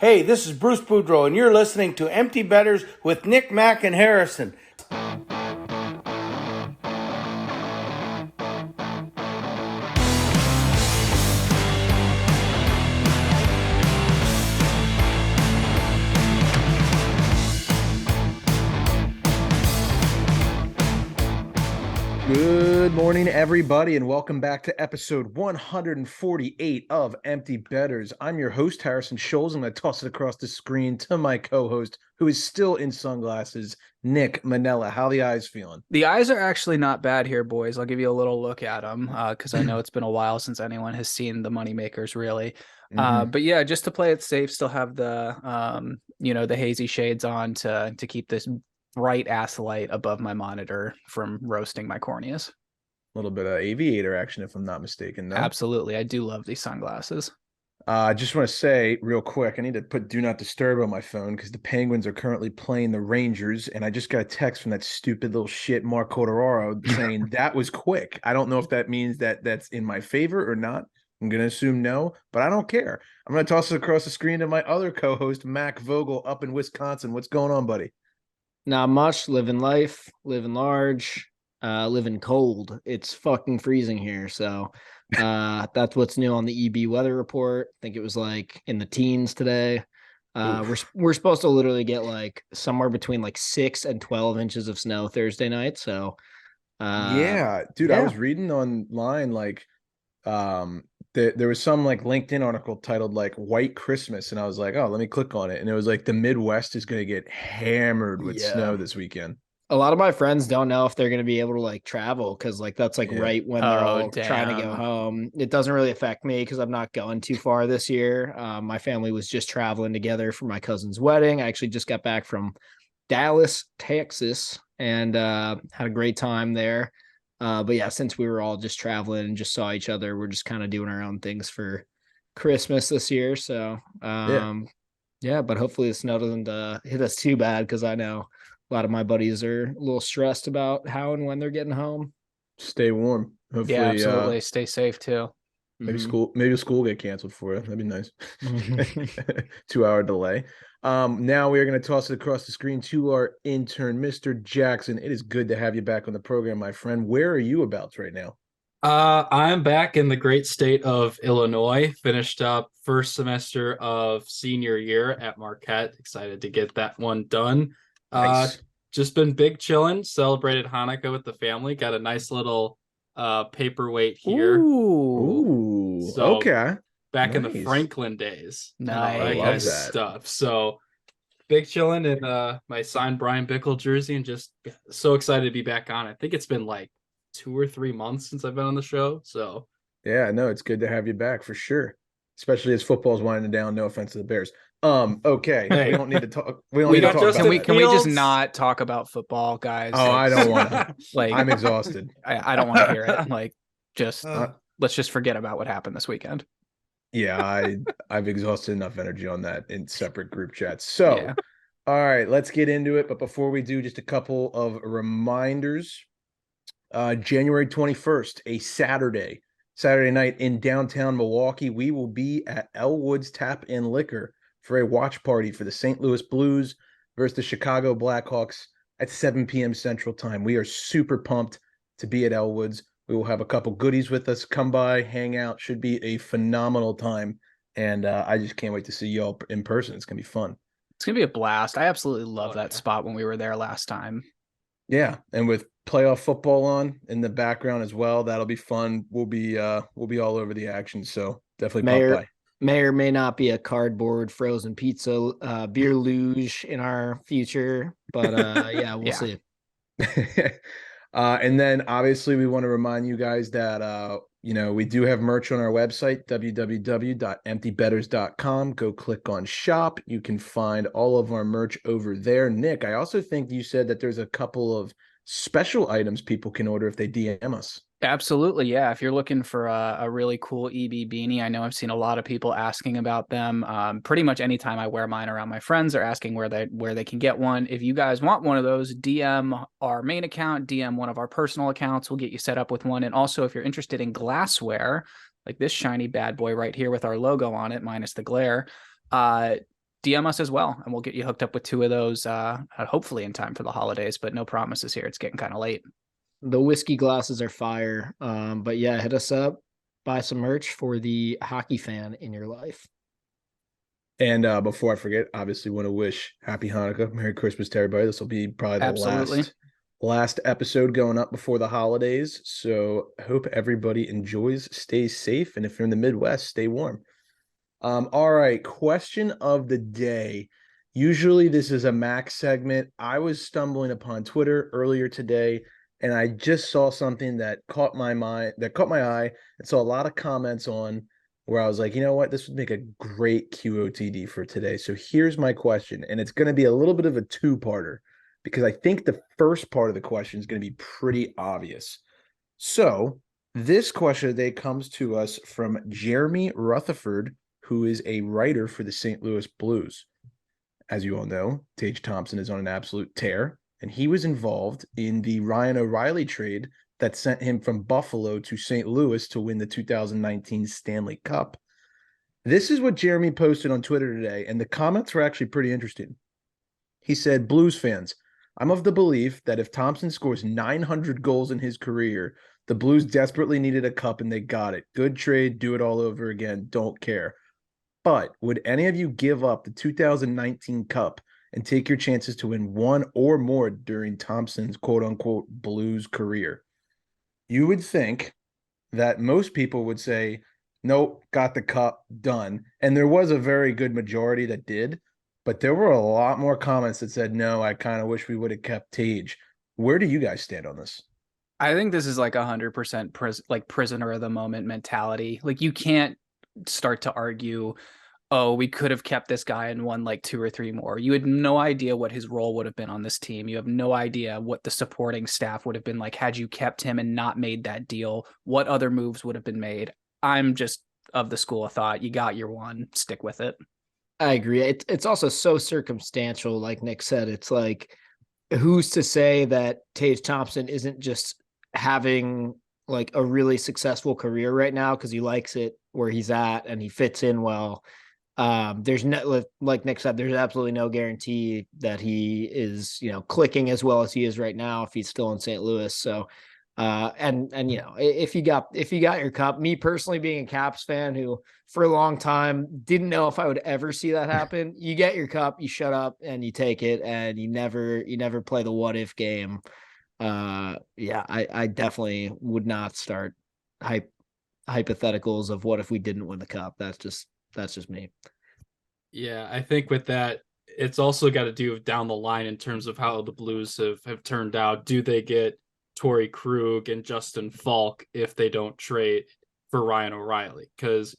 Hey, this is Bruce Boudreau, and you're listening to Empty Betters with Nick, Mack, and Harrison. Good morning, everybody, and welcome back to episode 148 of Empty Betters. I'm your host, Harrison Scholes. I'm going to toss it across the screen to my co-host, who is still in sunglasses, Nick Manella. How the eyes feeling? The eyes are actually not bad here, boys. I'll give you a little look at them because I know it's been a while since anyone has seen the moneymakers, really. But yeah, just to play it safe, still have the the hazy shades on to keep this bright ass light above my monitor from roasting my corneas. A little bit of aviator action, if I'm not mistaken. No? Absolutely. I do love these sunglasses. I just want to say real quick, I need to put Do Not Disturb on my phone because the Penguins are currently playing the Rangers, and I just got a text from that stupid little shit Mark Cotteraro saying that was quick. I don't know if that means that that's in my favor or not. I'm going to assume no, but I don't care. I'm going to toss it across the screen to my other co-host, Mac Vogel, up in Wisconsin. What's going on, buddy? Not much. Living life, living large, living cold. It's fucking freezing here. So that's what's new on the EB weather report. I think it was like in the teens today. We're supposed to literally get like somewhere between like 6 and 12 inches of snow Thursday night. So yeah, dude, I was reading online like there was some like LinkedIn article titled like White Christmas, and I was like, oh, let me click on it, and it was like the Midwest is going to get hammered with snow this weekend. A lot of my friends don't know if they're going to be able to like travel because like that's like right when they're all trying to go home. It doesn't really affect me because I'm not going too far this year. My family was just traveling together for my cousin's wedding. I actually just got back from Dallas, Texas, and had a great time there. But yeah, since we were all just traveling and just saw each other, we're just kind of doing our own things for Christmas this year. So yeah, but hopefully the snow doesn't hit us too bad because I know a lot of my buddies are a little stressed about how and when they're getting home. Stay warm. Hopefully, yeah, absolutely. Stay safe too. Maybe school will get canceled for you. That'd be nice. 2-hour delay. Now we are going to toss it across the screen to our intern, Mr. Jackson. It is good to have you back on the program, my friend. Where are you about right now? I'm back in the great state of Illinois. Finished up first semester of senior year at Marquette. Excited to get that one done. Nice. Just been big chilling. Celebrated Hanukkah with the family. Got a nice little paperweight here. Ooh. So okay. Back in the Franklin days. Nice. That kind of stuff. So big chilling in my signed Brian Bickle jersey and just so excited to be back on. I think it's been like 2 or 3 months since I've been on the show. So yeah, no, it's good to have you back for sure. Especially as football's winding down. No offense to the Bears. Okay. Hey, we don't need to talk. We don't need to talk about that. Can we just not talk about football, guys? Oh, I don't want to. Like, I'm exhausted. I don't want to hear it. Like, just let's just forget about what happened this weekend. Yeah, I've exhausted enough energy on that in separate group chats. So, All right, let's get into it. But before we do, just a couple of reminders. January 21st, a Saturday night in downtown Milwaukee, we will be at Elwood's Tap and Liquor for a watch party for the St. Louis Blues versus the Chicago Blackhawks at 7 p.m. Central Time. We are super pumped to be at Elwood's. We will have a couple goodies with us. Come by, hang out. Should be a phenomenal time. And I just can't wait to see y'all in person. It's going to be fun. It's going to be a blast. I absolutely love that spot when we were there last time. Yeah, and with playoff football on in the background as well, that'll be fun. We'll be all over the action. So definitely pop by. May or may not be a cardboard frozen pizza beer luge in our future, but yeah, we'll see. And then obviously we want to remind you guys that we do have merch on our website, www.emptybetters.com. Go click on shop. You can find all of our merch over there. Nick, I also think you said that there's a couple of special items people can order if they DM us. Absolutely. Yeah. If you're looking for a really cool EB beanie, I know I've seen a lot of people asking about them. Pretty much anytime I wear mine around my friends, they're asking where they can get one. If you guys want one of those, DM our main account, DM one of our personal accounts. We'll get you set up with one. And also, if you're interested in glassware, like this shiny bad boy right here with our logo on it, minus the glare, DM us as well, and we'll get you hooked up with 2 of those, hopefully in time for the holidays, but no promises here. It's getting kind of late. The whiskey glasses are fire. But yeah, hit us up, buy some merch for the hockey fan in your life. And before I forget, obviously want to wish Happy Hanukkah, Merry Christmas to everybody. This will be probably the last episode going up before the holidays. So I hope everybody enjoys, stays safe, and if you're in the Midwest, stay warm. All right, question of the day. Usually this is a Mac segment. I was stumbling upon Twitter earlier today, and I just saw something that caught my eye, and saw a lot of comments on where I was like, you know what, this would make a great QOTD for today. So here's my question, and it's going to be a little bit of a two-parter because I think the first part of the question is going to be pretty obvious. So this question today comes to us from Jeremy Rutherford, who is a writer for the St. Louis Blues. As you all know, Tage Thompson is on an absolute tear, and he was involved in the Ryan O'Reilly trade that sent him from Buffalo to St. Louis to win the 2019 Stanley Cup. This is what Jeremy posted on Twitter today, and the comments were actually pretty interesting. He said, Blues fans, I'm of the belief that if Thompson scores 900 goals in his career, the Blues desperately needed a cup and they got it. Good trade, do it all over again, don't care. But would any of you give up the 2019 Cup and take your chances to win one or more during Thompson's quote-unquote Blues career? You would think that most people would say, nope, got the cup, done. And there was a very good majority that did, but there were a lot more comments that said, no, I kind of wish we would have kept Tage. Where do you guys stand on this? I think this is like 100% prisoner of the moment mentality. Like, you can't start to argue, oh, we could have kept this guy and won like 2 or 3 more. You had no idea what his role would have been on this team. You have no idea what the supporting staff would have been like had you kept him and not made that deal. What other moves would have been made? I'm just of the school of thought. You got your one, stick with it. I agree. It's also so circumstantial, like Nick said. It's like, who's to say that Tage Thompson isn't just having like a really successful career right now because he likes it where he's at and he fits in well. There's no, like Nick said, there's absolutely no guarantee that he is, clicking as well as he is right now if he's still in St. Louis. So, and if you got your cup, me personally being a Caps fan who for a long time didn't know if I would ever see that happen, you get your cup, you shut up and you take it, and you never play the what if game. I definitely would not start hypotheticals of what if we didn't win the cup. That's just me. Yeah, I think with that, it's also got to do down the line in terms of how the Blues have turned out. Do they get Torrey Krug and Justin Falk if they don't trade for Ryan O'Reilly? Because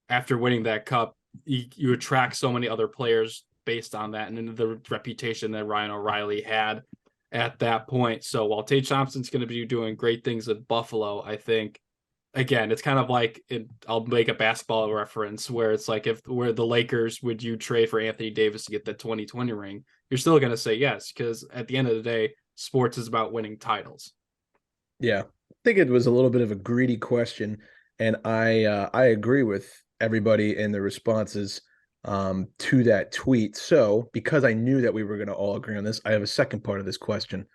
after winning that cup, you attract so many other players based on that and the reputation that Ryan O'Reilly had at that point. So while Tage Thompson's going to be doing great things at Buffalo, I think, again, it's kind of like I'll make a basketball reference where it's like where the Lakers, would you trade for Anthony Davis to get the 2020 ring? You're still going to say yes, because at the end of the day, sports is about winning titles. Yeah, I think it was a little bit of a greedy question, and I agree with everybody in the responses to that tweet. So because I knew that we were going to all agree on this, I have a second part of this question.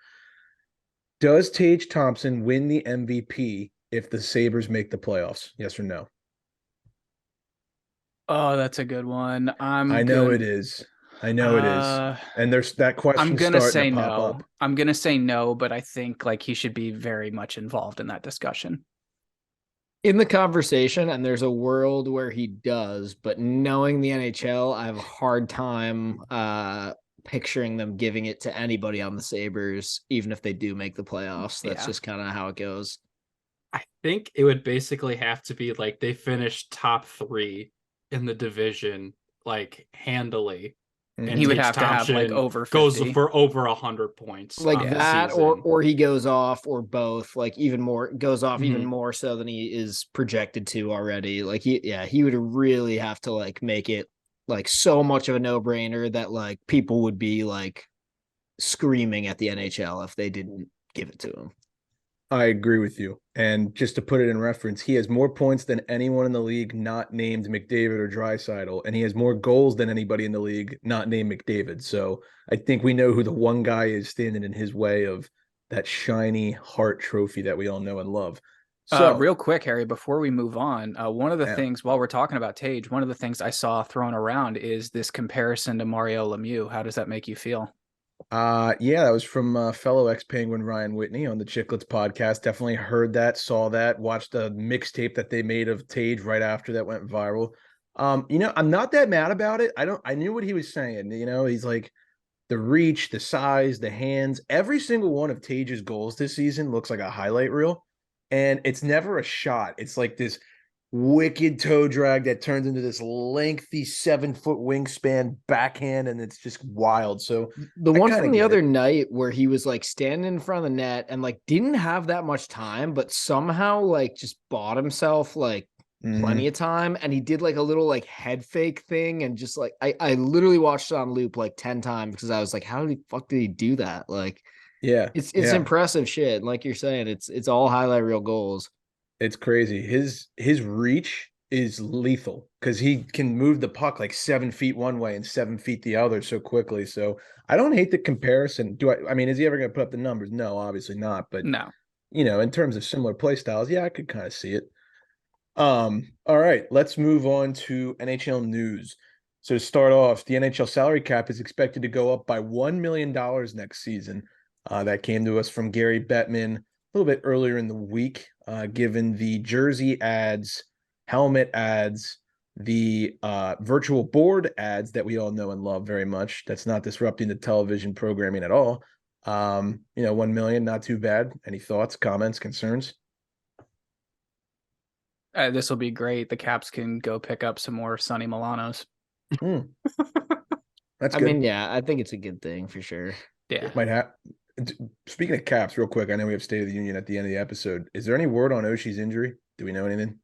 Does Tage Thompson win the MVP if the Sabres make the playoffs? Yes or no? Oh, that's a good one. I know it is. And there's that question. I'm gonna say to pop no. up. I'm gonna say no, but I think like he should be very much involved in that discussion. In the conversation, and there's a world where he does, but knowing the NHL, I have a hard time picturing them giving it to anybody on the Sabres, even if they do make the playoffs. That's just kind of how it goes. I think it would basically have to be like they finished top 3 in the division, like handily. And he would have to have like over 50. Goes for over 100 points, like that, or he goes off, or both. Like even more even more so than he is projected to already. Like he would really have to like make it like so much of a no-brainer that like people would be like screaming at the NHL if they didn't give it to him. I agree with you. And just to put it in reference, he has more points than anyone in the league not named McDavid or Draisaitl, and he has more goals than anybody in the league not named McDavid. So I think we know who the one guy is standing in his way of that shiny Hart trophy that we all know and love. So real quick, Harry, before we move on, one of the things while we're talking about Tage, one of the things I saw thrown around is this comparison to Mario Lemieux. How does that make you feel? Yeah, that was from fellow ex-Penguin Ryan Whitney on the Chicklets podcast. Definitely heard that, saw that, watched a mixtape that they made of Tage right after that went viral. I'm not that mad about it. I knew what he was saying. He's like the reach, the size, the hands. Every single one of Tage's goals this season looks like a highlight reel, and it's never a shot. It's like this wicked toe drag that turns into this lengthy 7-foot wingspan backhand, and it's just wild. So the one from the other night where he was like standing in front of the net and like didn't have that much time, but somehow like just bought himself like plenty of time, and he did like a little like head fake thing, and just like I literally watched it on loop like 10 times because I was like, how the fuck did he do that? Like, yeah, it's impressive shit. Like you're saying, it's all highlight reel goals. It's crazy. His reach is lethal because he can move the puck like 7 feet one way and 7 feet the other so quickly. So I don't hate the comparison. I mean, is he ever going to put up the numbers? No, obviously not. But no, in terms of similar play styles, yeah, I could kind of see it. All right, let's move on to NHL news. So to start off, the NHL salary cap is expected to go up by $1 million next season. That came to us from Gary Bettman a little bit earlier in the week, given the jersey ads, helmet ads, the virtual board ads that we all know and love very much. That's not disrupting the television programming at all. 1 million, not too bad. Any thoughts, comments, concerns? This will be great. The Caps can go pick up some more Sonny Milanos. That's good. I mean, yeah, I think it's a good thing for sure. Yeah. It might have. Speaking of Caps, real quick, I know we have State of the Union at the end of the episode. Is there any word on Oshie's injury? Do we know anything?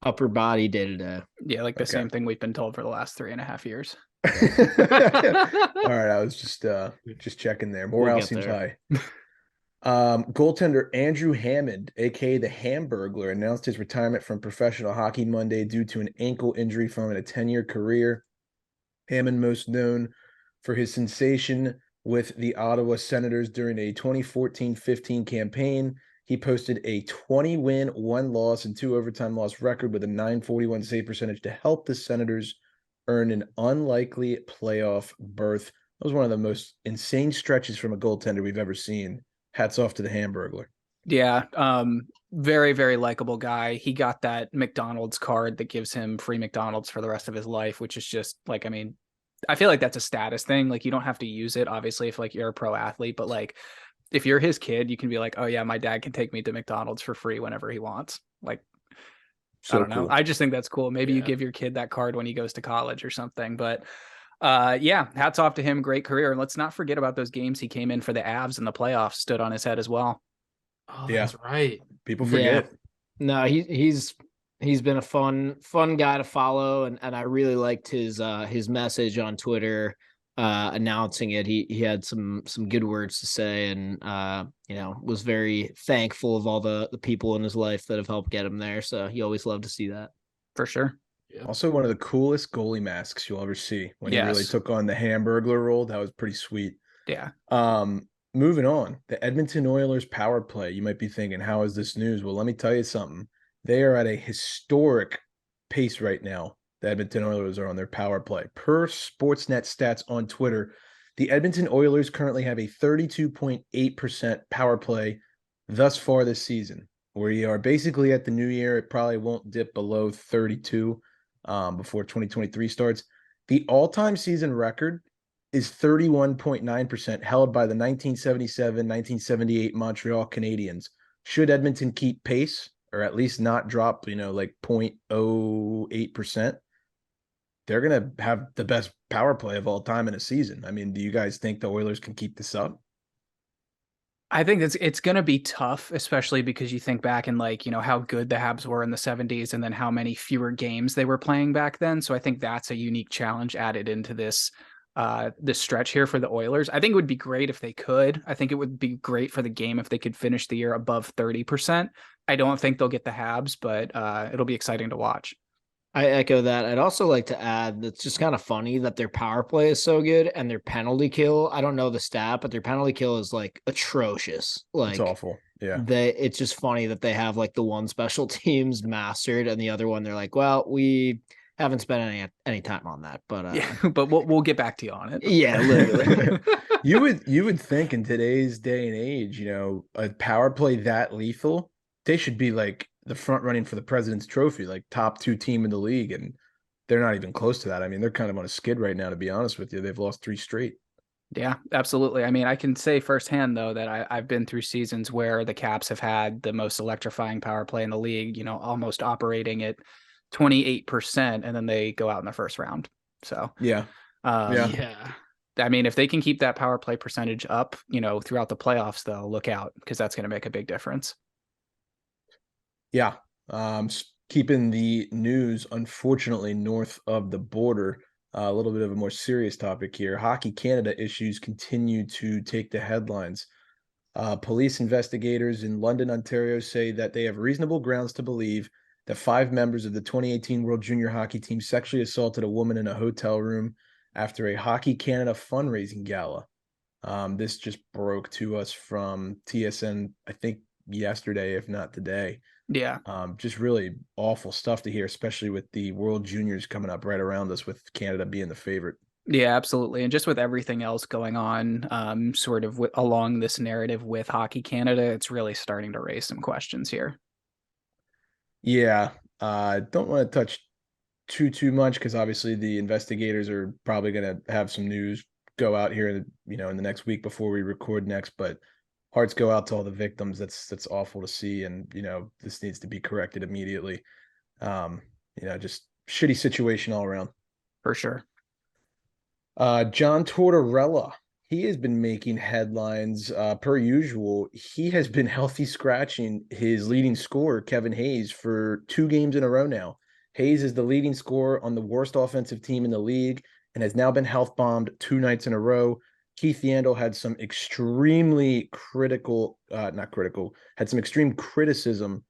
Upper body day-to-day. Yeah, like the same thing we've been told for the last 3.5 years. All right, I was just checking there. Morale seems high. Goaltender Andrew Hammond, aka the Hamburglar, announced his retirement from professional hockey Monday due to an ankle injury following a 10-year career. Hammond, most known for his sensation with the Ottawa Senators during a 2014-15 campaign. He posted a 20-win, 1-loss, and 2 overtime loss record with a .941 save percentage to help the Senators earn an unlikely playoff berth. That was one of the most insane stretches from a goaltender we've ever seen. Hats off to the Hamburglar. Yeah, very, very likable guy. He got that McDonald's card that gives him free McDonald's for the rest of his life, which is just like, I mean, I feel like that's a status thing. Like, you don't have to use it, obviously, if like you're a pro athlete, but like if you're his kid, you can be like, oh yeah, my dad can take me to McDonald's for free whenever he wants. Like, so I don't know. Cool. I just think that's cool. Maybe you give your kid that card when he goes to college or something, but yeah, hats off to him. Great career. And let's not forget about those games he came in for the Avs in the playoffs, stood on his head as well. Oh, that's right. People forget. Yeah. No, he's been a fun guy to follow, and I really liked his message on Twitter announcing it. He had some good words to say, and was very thankful of all the people in his life that have helped get him there. So you always love to see that. For sure. Yeah. Also, one of the coolest goalie masks you'll ever see when he really took on the Hamburglar role. That was pretty sweet. Yeah. Moving on, the Edmonton Oilers power play. You might be thinking, how is this news? Well, let me tell you something. They are at a historic pace right now. The Edmonton Oilers are on their power play. Per Sportsnet stats on Twitter, the Edmonton Oilers currently have a 32.8% power play thus far this season. We are basically at the new year. It probably won't dip below 32 before 2023 starts. The all-time season record is 31.9%, held by the 1977-1978 Montreal Canadiens. Should Edmonton keep pace, or at least not drop, like 0.08%, they're going to have the best power play of all time in a season. I mean, do you guys think the Oilers can keep this up? I think it's going to be tough, especially because you think back and how good the Habs were in the 70s and then how many fewer games they were playing back then. So I think that's a unique challenge added into this this stretch here for the Oilers. I think it would be great if they could. I think it would be great for the game if they could finish the year above 30%. I don't think they'll get the Habs, but it'll be exciting to watch. I echo that. I'd also like to add that's just kind of funny that their power play is so good and their penalty kill. I don't know the stat, but their penalty kill is like atrocious. Like it's awful. Yeah. It's just funny that they have like the one special teams mastered and the other one they're like, well, we haven't spent any time on that. But yeah, but we'll get back to you on it. Yeah, literally. You would think in today's day and age, a power play that lethal, they should be like the front running for the President's Trophy, like top 2 team in the league, and they're not even close to that. I mean, they're kind of on a skid right now, to be honest with you. They've lost 3 straight. Yeah, absolutely. I mean, I can say firsthand, though, that I've been through seasons where the Caps have had the most electrifying power play in the league, almost operating at 28%, and then they go out in the first round. So, yeah. I mean, if they can keep that power play percentage up, throughout the playoffs, though, look out, because that's going to make a big difference. Yeah. Keeping the news, unfortunately, north of the border, a little bit of a more serious topic here. Hockey Canada issues continue to take the headlines. Police investigators in London, Ontario say that they have reasonable grounds to believe that 5 members of the 2018 World Junior Hockey Team sexually assaulted a woman in a hotel room after a Hockey Canada fundraising gala. This just broke to us from TSN, I think, yesterday, if not today. Yeah. Just really awful stuff to hear, especially with the World Juniors coming up right around us, with Canada being the favorite. Yeah, absolutely. And just with everything else going on, sort of along this narrative with Hockey Canada, it's really starting to raise some questions here. Yeah. Don't want to touch too much because obviously the investigators are probably going to have some news go out here, in the next week before we record next, but hearts go out to all the victims. That's awful to see. And, this needs to be corrected immediately. Just shitty situation all around. For sure. John Tortorella, he has been making headlines per usual. He has been healthy scratching his leading scorer, Kevin Hayes, for 2 games in a row now. Hayes is the leading scorer on the worst offensive team in the league and has now been health bombed 2 nights in a row. Keith Yandel had some extremely had some extreme criticism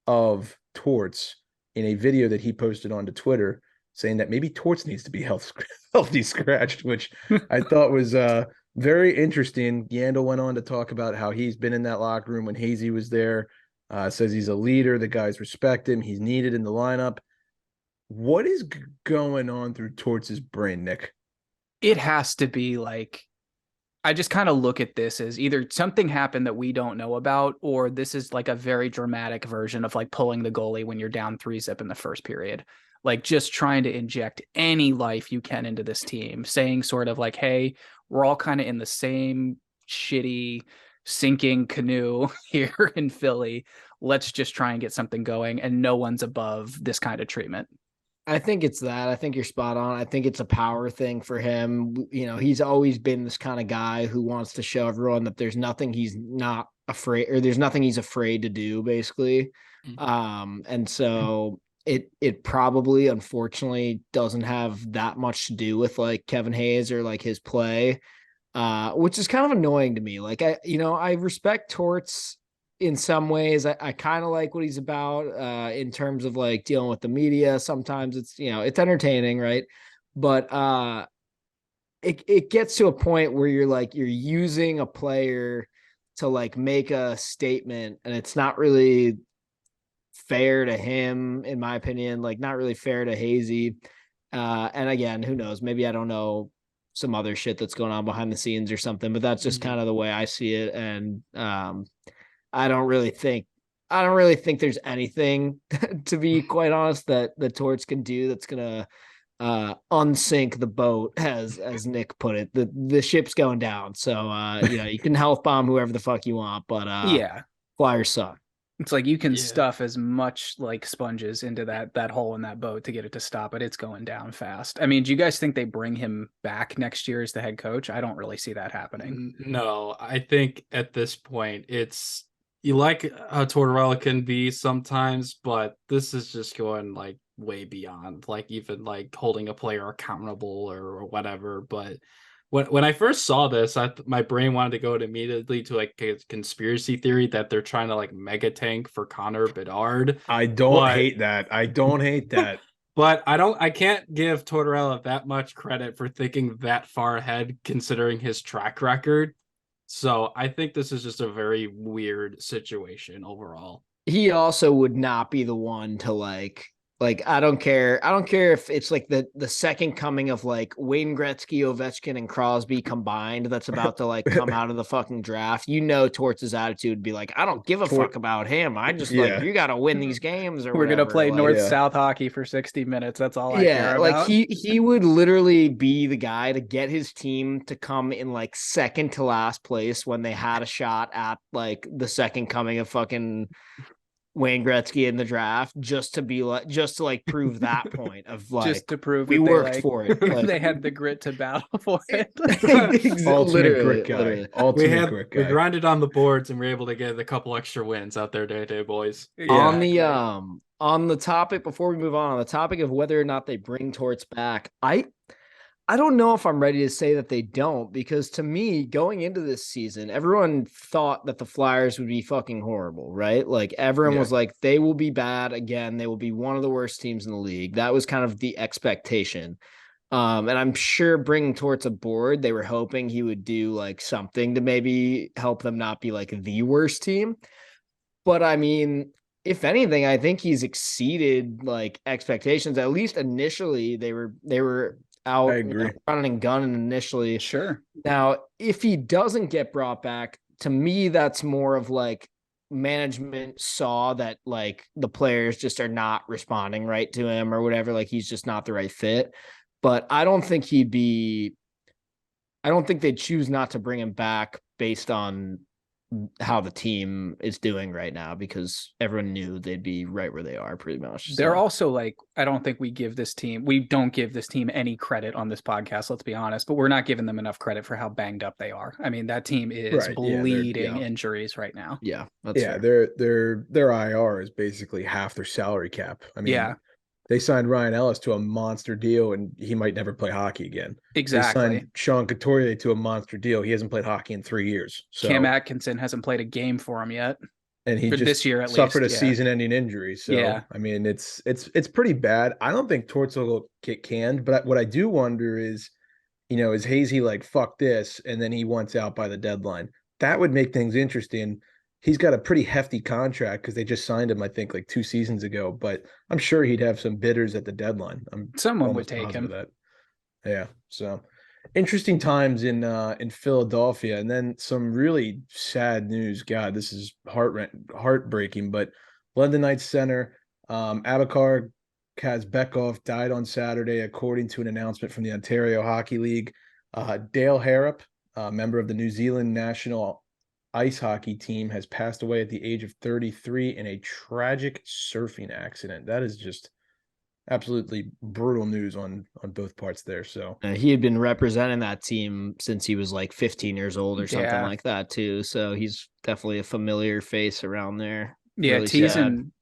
of Torts in a video that he posted onto Twitter, saying that maybe Torts needs to be healthy scratched, which I thought was very interesting. Yandel went on to talk about how he's been in that locker room when Hazy was there, says he's a leader, the guys respect him, he's needed in the lineup. What is going on through Torts' brain, Nick? It has to be like, I just kind of look at this as either something happened that we don't know about, or this is like a very dramatic version of like pulling the goalie when you're down 3-0 in the first period. Like just trying to inject any life you can into this team, saying sort of like, hey, we're all kind of in the same shitty sinking canoe here in Philly. Let's just try and get something going. And no one's above this kind of treatment. I think it's that. I think you're spot on. I think it's a power thing for him. He's always been this kind of guy who wants to show everyone that there's nothing he's not afraid, or there's nothing he's afraid to do, basically. And so it probably, unfortunately, doesn't have that much to do with like Kevin Hayes or like his play, which is kind of annoying to me. Like I respect Torts in some ways. I kind of like what he's about in terms of like dealing with the media. Sometimes it's, it's entertaining, right? But it gets to a point where you're using a player to like make a statement, and it's not really fair to him, in my opinion, like not really fair to Hazy. And again, who knows? Maybe I don't know some other shit that's going on behind the scenes or something, but that's just kind of the way I see it. And I don't really think there's anything, to be quite honest, that the Torts can do that's gonna unsink the boat, as Nick put it. The ship's going down. So you can health bomb whoever the fuck you want, but yeah, Flyers suck. It's like you can stuff as much like sponges into that hole in that boat to get it to stop, but it's going down fast. I mean, do you guys think they bring him back next year as the head coach? I don't really see that happening. No, I think at this point you like how Tortorella can be sometimes, but this is just going like way beyond, like even like holding a player accountable or whatever. But when I first saw this, my brain wanted to go immediately to like a conspiracy theory that they're trying to like mega tank for Connor Bedard. I don't hate that. I don't hate that. But I can't give Tortorella that much credit for thinking that far ahead, considering his track record. So I think this is just a very weird situation overall. He also would not be the one to like I don't care if it's like the second coming of like Wayne Gretzky, Ovechkin, and Crosby combined that's about to like come out of the fucking draft. Torts' attitude would be like, I don't give a fuck about him. I just like, you got to win these games or we're whatever. Gonna play like, North-South hockey for 60 minutes. That's all I care like about. he would literally be the guy to get his team to come in like second to last place when they had a shot at like the second coming of fucking Wayne Gretzky in the draft, just to prove that point of like, just to prove we worked for it. Like, they had the grit to battle for it. Ultimate grit guy. Ultimate grit guy. We grinded on the boards and we were able to get a couple extra wins out there today, boys. Yeah. On the topic, before we move on the topic of whether or not they bring Torts back, I don't know if I'm ready to say that they don't, because to me, going into this season, everyone thought that the Flyers would be fucking horrible, right? Like everyone was like, they will be bad again. They will be one of the worst teams in the league. That was kind of the expectation. And I'm sure bringing Torts aboard, they were hoping he would do like something to maybe help them not be like the worst team. But I mean, if anything, I think he's exceeded like expectations. At least initially, they were out, running and gunning initially. Sure. Now, if he doesn't get brought back, to me, that's more of like management saw that like the players just are not responding right to him or whatever. Like he's just not the right fit. But I don't think they'd choose not to bring him back based on how the team is doing right now, because everyone knew they'd be right where they are pretty much. They're also like, I don't think we don't give this team any credit on this podcast, let's be honest, but we're not giving them enough credit for how banged up they are. I mean, that team is bleeding injuries right now. Yeah. That's fair. Their IR is basically half their salary cap. I mean, they signed Ryan Ellis to a monster deal, and he might never play hockey again. Exactly. They signed Sean Couturier to a monster deal. He hasn't played hockey in 3 years. So. Cam Atkinson hasn't played a game for him yet. And he just this year at suffered a season-ending injury. So, I mean, it's pretty bad. I don't think Torts will get canned, but what I do wonder is, is Hazy like, fuck this, and then he wants out by the deadline? That would make things interesting. He's got a pretty hefty contract because they just signed him, I think, like 2 seasons ago. But I'm sure he'd have some bidders at the deadline. Someone would take him. That. Yeah. So interesting times in Philadelphia, and then some really sad news. God, this is heartbreaking. But London Knights center Abakar Kazbekov died on Saturday, according to an announcement from the Ontario Hockey League. Dale Harrop, a member of the New Zealand national ice hockey team, has passed away at the age of 33 in a tragic surfing accident. That is just absolutely brutal news on both parts there. So he had been representing that team since he was like 15 years old or something like that too. So he's definitely a familiar face around there. Yeah, really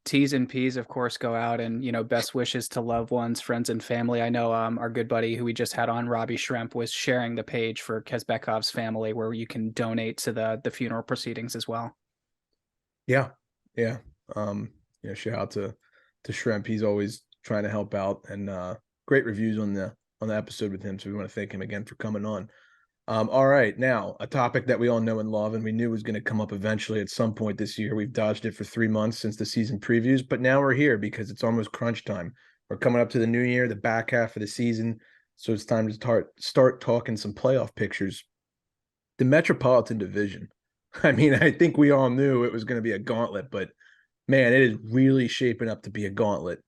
T's and P's, of course, go out, and best wishes to loved ones, friends, and family. I know our good buddy who we just had on, Robbie Schremp, was sharing the page for Kezbekov's family where you can donate to the funeral proceedings as well. Yeah. Shout out to Schremp. He's always trying to help out, and great reviews on the episode with him. So we want to thank him again for coming on. All right, now a topic that we all know and love, and we knew was going to come up eventually at some point this year. We've dodged it for 3 months since the season previews, but now we're here because it's almost crunch time. We're coming up to the new year, the back half of the season, so it's time to start talking some playoff pictures. The Metropolitan Division. I mean, I think we all knew it was going to be a gauntlet, but man, it is really shaping up to be a gauntlet.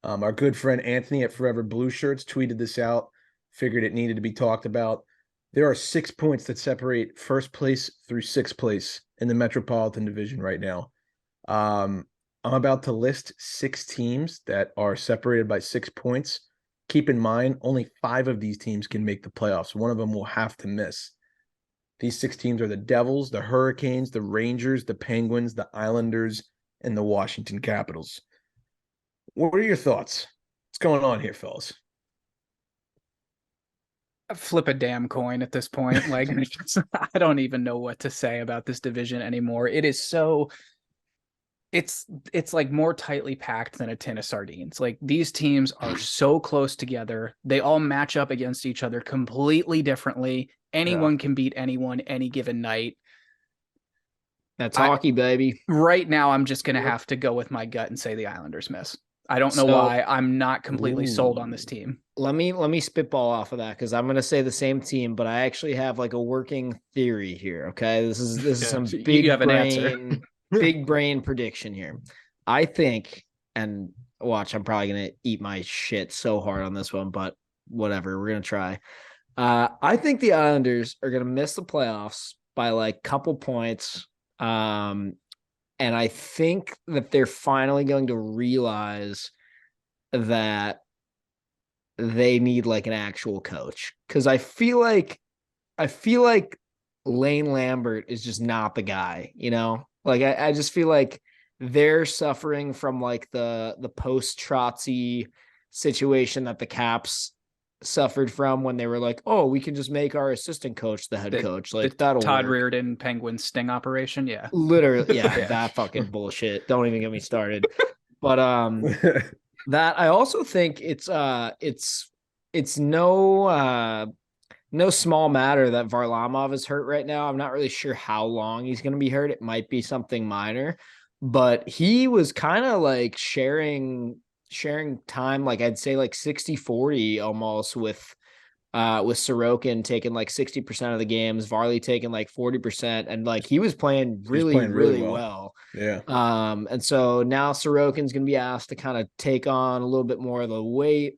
Our good friend Anthony at Forever Blue Shirts tweeted this out, figured it needed to be talked about. There are 6 points that separate first place through sixth place in the Metropolitan Division right now. I'm about to list 6 teams that are separated by 6 points. Keep in mind, only 5 of these teams can make the playoffs. One of them will have to miss. These 6 teams are the Devils, the Hurricanes, the Rangers, the Penguins, the Islanders, and the Washington Capitals. What are your thoughts? going on here, fellas? Flip a damn coin at this point. Like, I don't even know what to say about this division anymore. It is so it's like more tightly packed than a tin of sardines. Like, these teams are so close together. They all match up against each other completely differently. Anyone can beat anyone any given night. That's hockey, baby. Right now, I'm just going to have to go with my gut and say the Islanders miss. I don't know why. I'm not completely sold on this team. Let me spitball off of that, because I'm going to say the same team, but I actually have like a working theory here. Okay, this is some big you have brain, big brain prediction here. I think, and watch, I'm probably going to eat my shit so hard on this one, but whatever, we're going to try. I think the Islanders are going to miss the playoffs by like couple points. And I think that they're finally going to realize that they need like an actual coach. Because I feel like Lane Lambert is just not the guy, you know? Like I just feel like they're suffering from like the post-Trotzy situation that the Caps suffered from when they were like, oh, we can just make our assistant coach the head coach. Like, that'll Todd work. Reardon Penguin sting operation. Yeah. Literally, yeah. That fucking bullshit. Don't even get me started. But that I also think it's no small matter that Varlamov is hurt right now. I'm not really sure how long he's going to be hurt. It might be something minor, but he was kind of like sharing time, like I'd say like 60-40 almost with Sorokin taking like 60% of the games, Varley taking like 40%, and like he was playing really well. Yeah. And so now Sorokin's going to be asked to kind of take on a little bit more of the weight.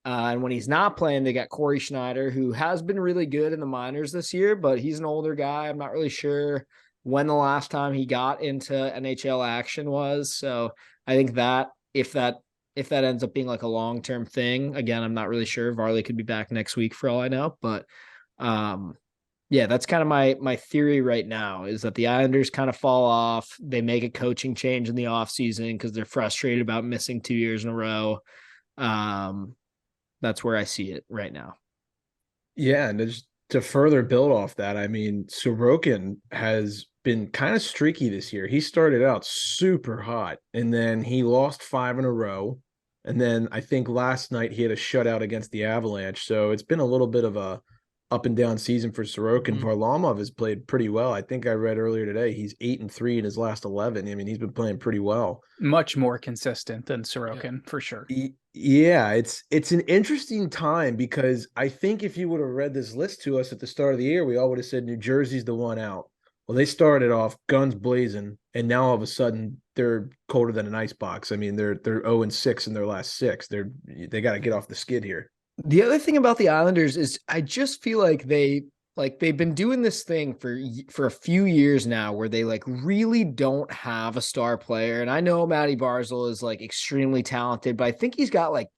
And when he's not playing, they got Corey Schneider, who has been really good in the minors this year, but he's an older guy. I'm not really sure when the last time he got into NHL action was. So I think that if that ends up being like a long-term thing, again, I'm not really sure. Varley could be back next week for all I know. But yeah, that's kind of my theory right now, is that the Islanders kind of fall off. They make a coaching change in the offseason because they're frustrated about missing 2 years in a row. That's where I see it right now. Yeah, and just to further build off that, I mean, Sorokin has been kind of streaky this year. He started out super hot, and then he lost 5 in a row. And then I think last night he had a shutout against the Avalanche. So it's been a little bit of a up and down season for Sorokin. Varlamov has played pretty well. I think I read earlier today he's 8-3 in his last 11. I mean, he's been playing pretty well. Much more consistent than Sorokin, for sure. Yeah, it's an interesting time, because I think if you would have read this list to us at the start of the year, we all would have said New Jersey's the one out. Well, they started off guns blazing, and now all of a sudden they're colder than an ice box. I mean, they're 0-6 in their last 6. They got to get off the skid here. The other thing about the Islanders is I just feel like they've been doing this thing for a few years now, where they like really don't have a star player. And I know Matty Barzal is like extremely talented, but I think he's got like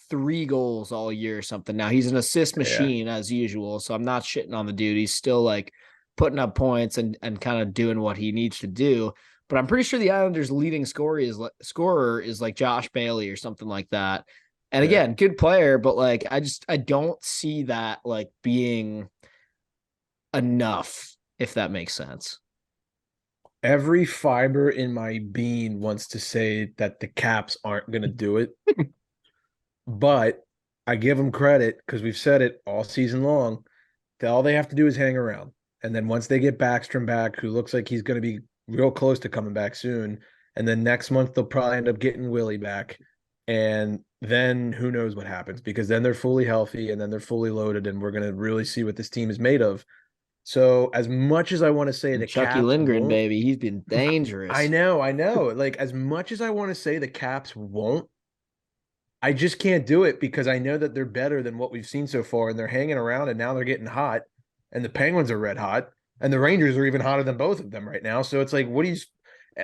3 goals all year or something. Now he's an assist machine as usual, so I'm not shitting on the dude. He's still like putting up points and kind of doing what he needs to do. But I'm pretty sure the Islanders' leading scorer is like Josh Bailey or something like that. And again, good player, but like I don't see that like being enough, if that makes sense. Every fiber in my being wants to say that the Caps aren't going to do it. But I give them credit, because we've said it all season long, that all they have to do is hang around. And then once they get Backstrom back, who looks like he's going to be real close to coming back soon, and then next month they'll probably end up getting Willie back. And then who knows what happens, because then they're fully healthy and then they're fully loaded, and we're going to really see what this team is made of. So as much as I want to say the Chucky Caps Lindgren, baby, he's been dangerous. I know. Like, as much as I want to say the Caps won't, I just can't do it, because I know that they're better than what we've seen so far, and they're hanging around, and now they're getting hot, and the Penguins are red hot, and the Rangers are even hotter than both of them right now. So it's like,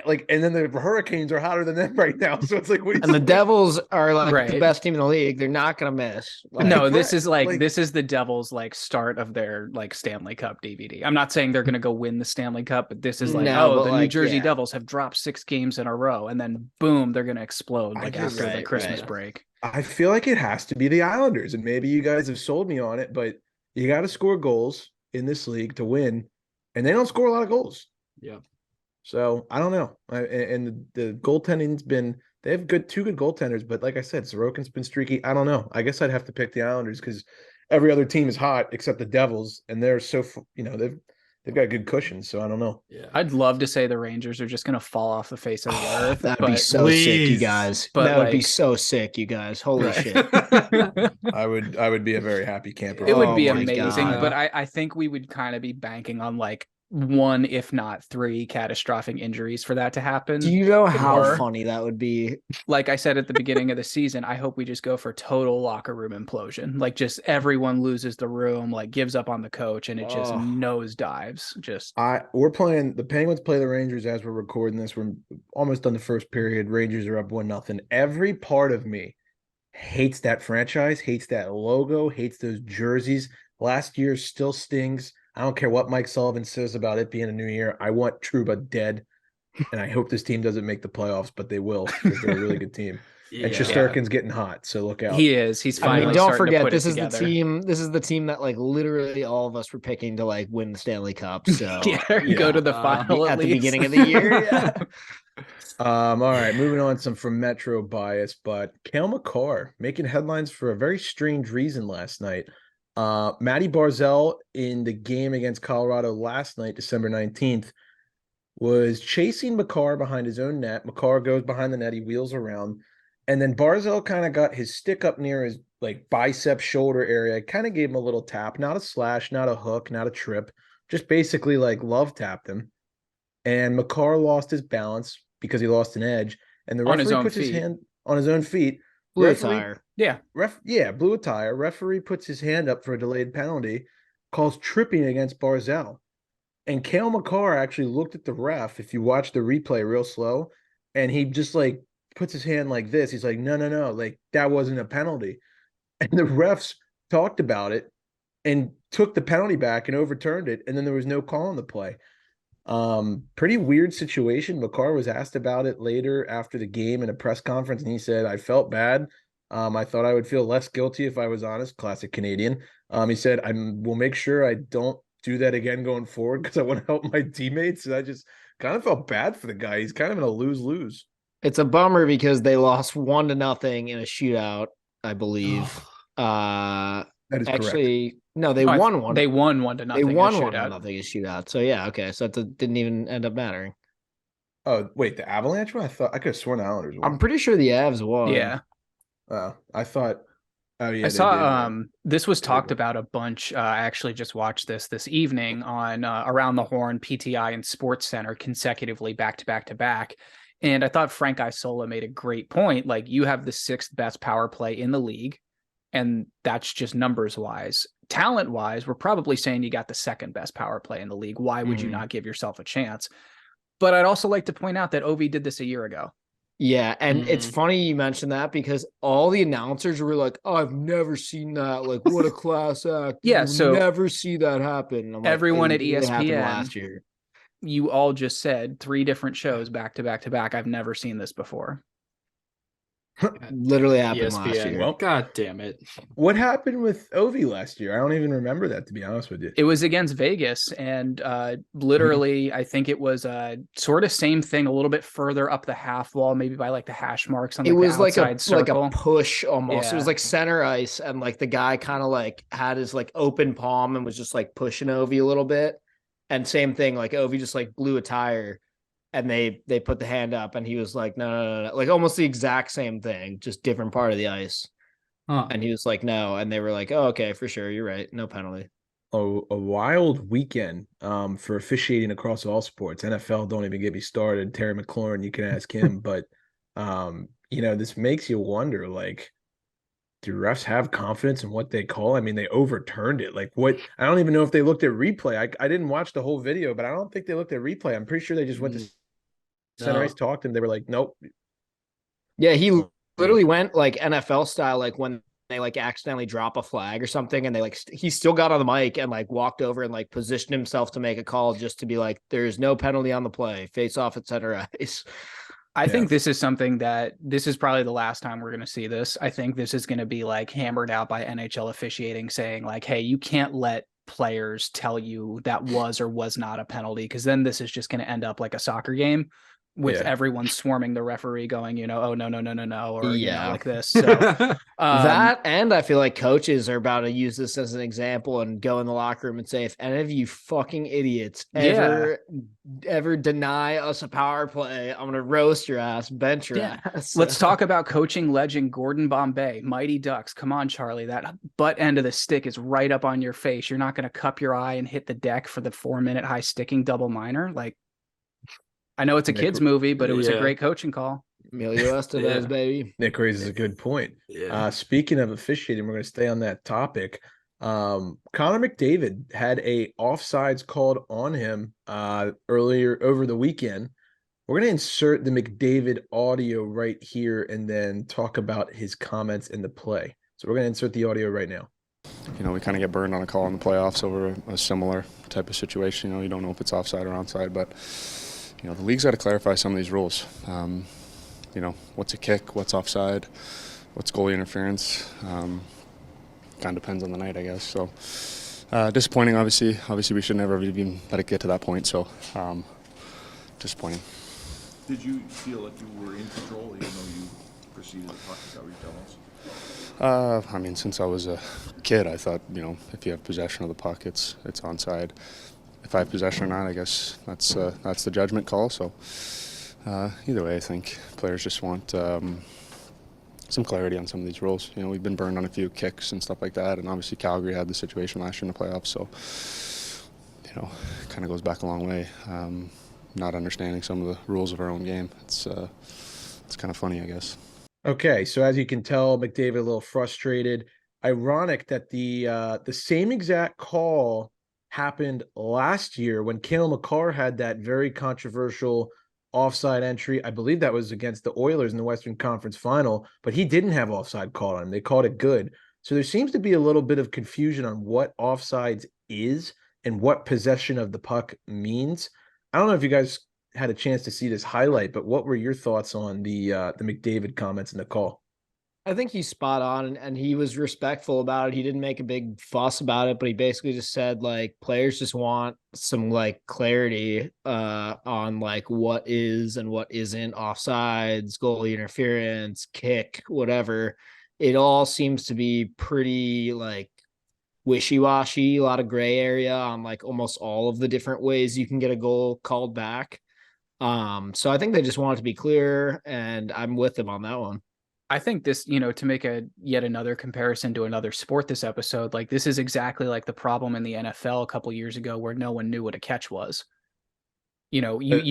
Like, and then the Hurricanes are hotter than them right now. So it's like, what? And the Devils are like the Right. best team in the league. They're not going to miss. Like, No, this is like this is the Devils like start of their like Stanley Cup DVD. I'm not saying they're going to go win the Stanley Cup, but this is like, No, but the New like, Jersey yeah. Devils have dropped 6 games in a row, and then boom, they're going to explode like after the Christmas break. I feel like it has to be the Islanders, and maybe you guys have sold me on it, but you got to score goals in this league to win, and they don't score a lot of goals. Yeah. So I don't know. And the goaltending's been, they have two good goaltenders, but like I said, Sorokin's been streaky. I don't know. I guess I'd have to pick the Islanders because every other team is hot except the Devils, and they're so, they've got good cushions. So I don't know. Yeah, I'd love to say the Rangers are just going to fall off the face of the earth. That'd be so sick, you guys. But that would be so sick, you guys. Holy shit. I would be a very happy camper. It would be amazing, God. but I think we would kind of be banking on like 1, if not 3 catastrophic injuries for that to happen. Do you know how funny that would be? Like I said at the beginning of the season, I hope we just go for total locker room implosion. Like just everyone loses the room, like gives up on the coach, and it just nosedives. The Penguins play the Rangers as we're recording this. We're almost done the first period. Rangers are up 1-0. Every part of me hates that franchise, hates that logo, hates those jerseys. Last year still stings. I don't care what Mike Sullivan says about it being a new year. I want Trouba dead, and I hope this team doesn't make the playoffs, but they will because they're a really good team. And Shesterkin's getting hot, so look out. He is. He's finally. Don't starting forget, to put this it is together. the team. This is the team that like literally all of us were picking to like win the Stanley Cup. So go to the final at the beginning of the year. Yeah. All right, moving on. Some from Metro bias, but Cale Makar making headlines for a very strange reason last night. Matty Barzal in the game against Colorado last night, December 19th, was chasing Makar behind his own net. Makar goes behind the net, he wheels around, and then Barzal kind of got his stick up near his like bicep shoulder area, kind of gave him a little tap, not a slash, not a hook, not a trip, just basically like love tapped him. And Makar lost his balance because he lost an edge, and the referee puts his hand on his own feet. Blew a tire. Yeah. Blew a tire. Referee puts his hand up for a delayed penalty, calls tripping against Barzal. And Cale Makar actually looked at the ref, if you watch the replay real slow, and he just like puts his hand like this. He's like, no, like that wasn't a penalty. And the refs talked about it and took the penalty back and overturned it, and then there was no call on the play. Pretty weird situation. Makar was asked about it later after the game in a press conference, and he said, I felt bad. I thought I would feel less guilty if I was honest. Classic Canadian. He said, I will make sure I don't do that again going forward because I want to help my teammates. And I just kind of felt bad for the guy. He's kind of in a lose-lose. It's a bummer because they lost 1-0 in a shootout, I believe. That is actually correct. No, they won one. They won 1-0. They won 1-0 in shootout. So yeah, okay. So that didn't even end up mattering. Oh wait, the Avalanche one? I thought I could have sworn the Islanders won. I'm pretty sure the Avs won. Yeah. I thought. Oh yeah, I saw. This was talked about a bunch. I actually just watched this evening on Around the Horn, PTI, and Sports Center consecutively back to back. And I thought Frank Isola made a great point. Like, you have the 6th best power play in the league, and that's just numbers wise. Talent wise, we're probably saying you got the 2nd best power play in the league. Why would you not give yourself a chance? But I'd also like to point out that Ovi did this a year ago. Yeah, and it's funny you mentioned that because all the announcers were like, "Oh, I've never seen that. Like, what a class act! Yeah, You'll so never see that happen." I'm everyone like, at ESPN last year. You all just said 3 different shows back to back. I've never seen this before. Literally happened ESPN. last year. Well, God damn it. What happened with Ovi last year? I don't even remember that, to be honest with you. It was against Vegas, and literally, I think it was sort of same thing, a little bit further up the half wall, maybe by like the hash marks on the outside circle. Like a push almost. Yeah. It was like center ice, and like the guy kind of like had his like open palm and was just like pushing Ovi a little bit. And same thing, like Ovi just like blew a tire. And they put the hand up, and he was like, no, like almost the exact same thing, just different part of the ice. Huh. And he was like, no. And they were like, oh, okay, for sure. You're right. No penalty. A wild weekend for officiating across all sports. NFL, don't even get me started. Terry McLaurin, you can ask him. But, this makes you wonder, like, do refs have confidence in what they call? I mean, they overturned it. Like, what? I don't even know if they looked at replay. I didn't watch the whole video, but I don't think they looked at replay. I'm pretty sure they just went to center ice talked to him. They were like, nope. Yeah, he literally went like NFL style, like when they like accidentally drop a flag or something, and they like he still got on the mic and like walked over and like positioned himself to make a call just to be like, there's no penalty on the play, face off at center ice. I think this is something that this is probably the last time we're going to see this. I think this is going to be like hammered out by NHL officiating saying like, hey, you can't let players tell you that was or was not a penalty, because then this is just going to end up like a soccer game with everyone swarming the referee going, oh, no, or, like this. So that, and I feel like coaches are about to use this as an example and go in the locker room and say, if any of you fucking idiots ever deny us a power play, I'm going to roast your ass, bench your ass. Let's talk about coaching legend Gordon Bombay, Mighty Ducks. Come on, Charlie. That butt end of the stick is right up on your face. You're not going to cup your eye and hit the deck for the 4-minute high sticking double minor. Like, I know it's a kid's movie, but it was a great coaching call. Emilio Estevez, baby. Nick raises a good point. Speaking of officiating, we're going to stay on that topic. Connor McDavid had a offsides called on him earlier over the weekend. We're going to insert the McDavid audio right here and then talk about his comments in the play. So we're going to insert the audio right now. We kind of get burned on a call in the playoffs over a similar type of situation. You don't know if it's offside or onside, but the league's got to clarify some of these rules. What's a kick, what's offside, what's goalie interference. Kind of depends on the night, I guess. So disappointing, obviously. Obviously, we should never have even let it get to that point. So disappointing. Did you feel like you were in control even though you preceded the puck? Is that what you're telling us? Since I was a kid, I thought, if you have possession of the puck, it's onside. If I have possession or not, I guess that's the judgment call. So either way, I think players just want some clarity on some of these rules. We've been burned on a few kicks and stuff like that, and obviously Calgary had the situation last year in the playoffs. So it kind of goes back a long way. Not understanding some of the rules of our own game. It's kind of funny, I guess. Okay, so as you can tell, McDavid a little frustrated. Ironic that the same exact call happened last year when Cale Makar had that very controversial offside entry. I believe that was against the Oilers in the Western Conference Final, but he didn't have offside called on him. They called it good. So there seems to be a little bit of confusion on what offsides is and what possession of the puck means. I don't know if you guys had a chance to see this highlight, but what were your thoughts on the McDavid comments in the call? I think he's spot on, and he was respectful about it. He didn't make a big fuss about it, but he basically just said like players just want some like clarity on like what is and what isn't offsides, goalie interference, kick, whatever. It all seems to be pretty like wishy-washy, a lot of gray area on like almost all of the different ways you can get a goal called back. So I think they just want it to be clear, and I'm with them on that one. I think this, to make yet another comparison to another sport this episode, like this is exactly like the problem in the NFL a couple years ago where no one knew what a catch was. You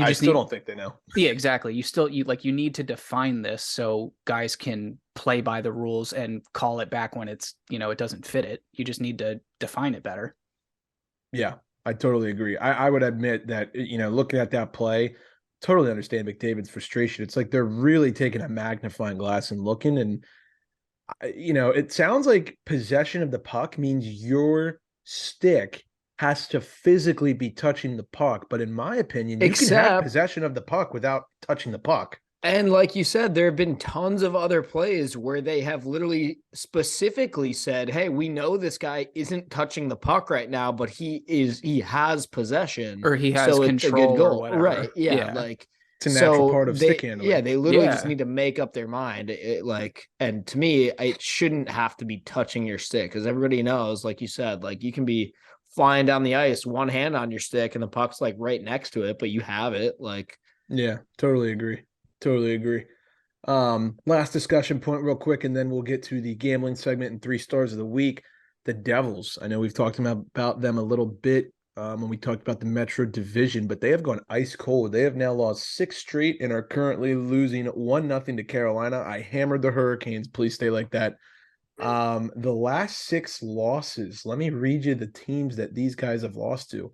just don't think they know. Yeah, exactly. You need to define this so guys can play by the rules and call it back when it's, it doesn't fit it. You just need to define it better. Yeah, I totally agree. I would admit that, looking at that play, totally understand McDavid's frustration. It's like they're really taking a magnifying glass and looking, and it sounds like possession of the puck means your stick has to physically be touching the puck, but in my opinion, you can have possession of the puck without touching the puck. And like you said, there have been tons of other plays where they have literally specifically said, hey, we know this guy isn't touching the puck right now, but he has possession. Or he has control, it's a good goal. Or whatever. Right. Yeah. Like it's a natural part of stick handling. Yeah, they literally just need to make up their mind. And to me, it shouldn't have to be touching your stick, because everybody knows, like you said, like you can be flying down the ice, one hand on your stick, and the puck's like right next to it, but you have it. Like, yeah, totally agree. Last discussion point real quick, and then we'll get to the gambling segment and 3 stars of the week. The Devils. I know we've talked about them a little bit when we talked about the Metro Division, but they have gone ice cold. They have now lost 6 straight and are currently losing 1-0 to Carolina. I hammered the Hurricanes. Please stay like that. The last 6 losses, let me read you the teams that these guys have lost to.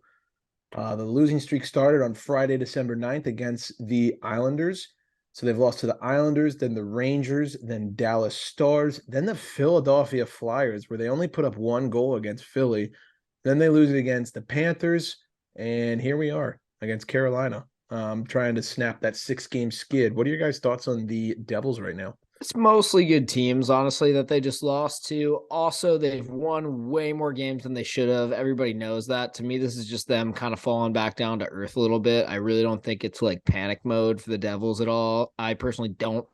The losing streak started on Friday, December 9th against the Islanders. So they've lost to the Islanders, then the Rangers, then Dallas Stars, then the Philadelphia Flyers, where they only put up 1 goal against Philly. Then they lose it against the Panthers, and here we are against Carolina, trying to snap that 6-game skid. What are your guys' thoughts on the Devils right now? It's mostly good teams, honestly, that they just lost to. Also, they've won way more games than they should have. Everybody knows that. To me, this is just them kind of falling back down to earth a little bit. I really don't think it's like panic mode for the Devils at all. I personally don't.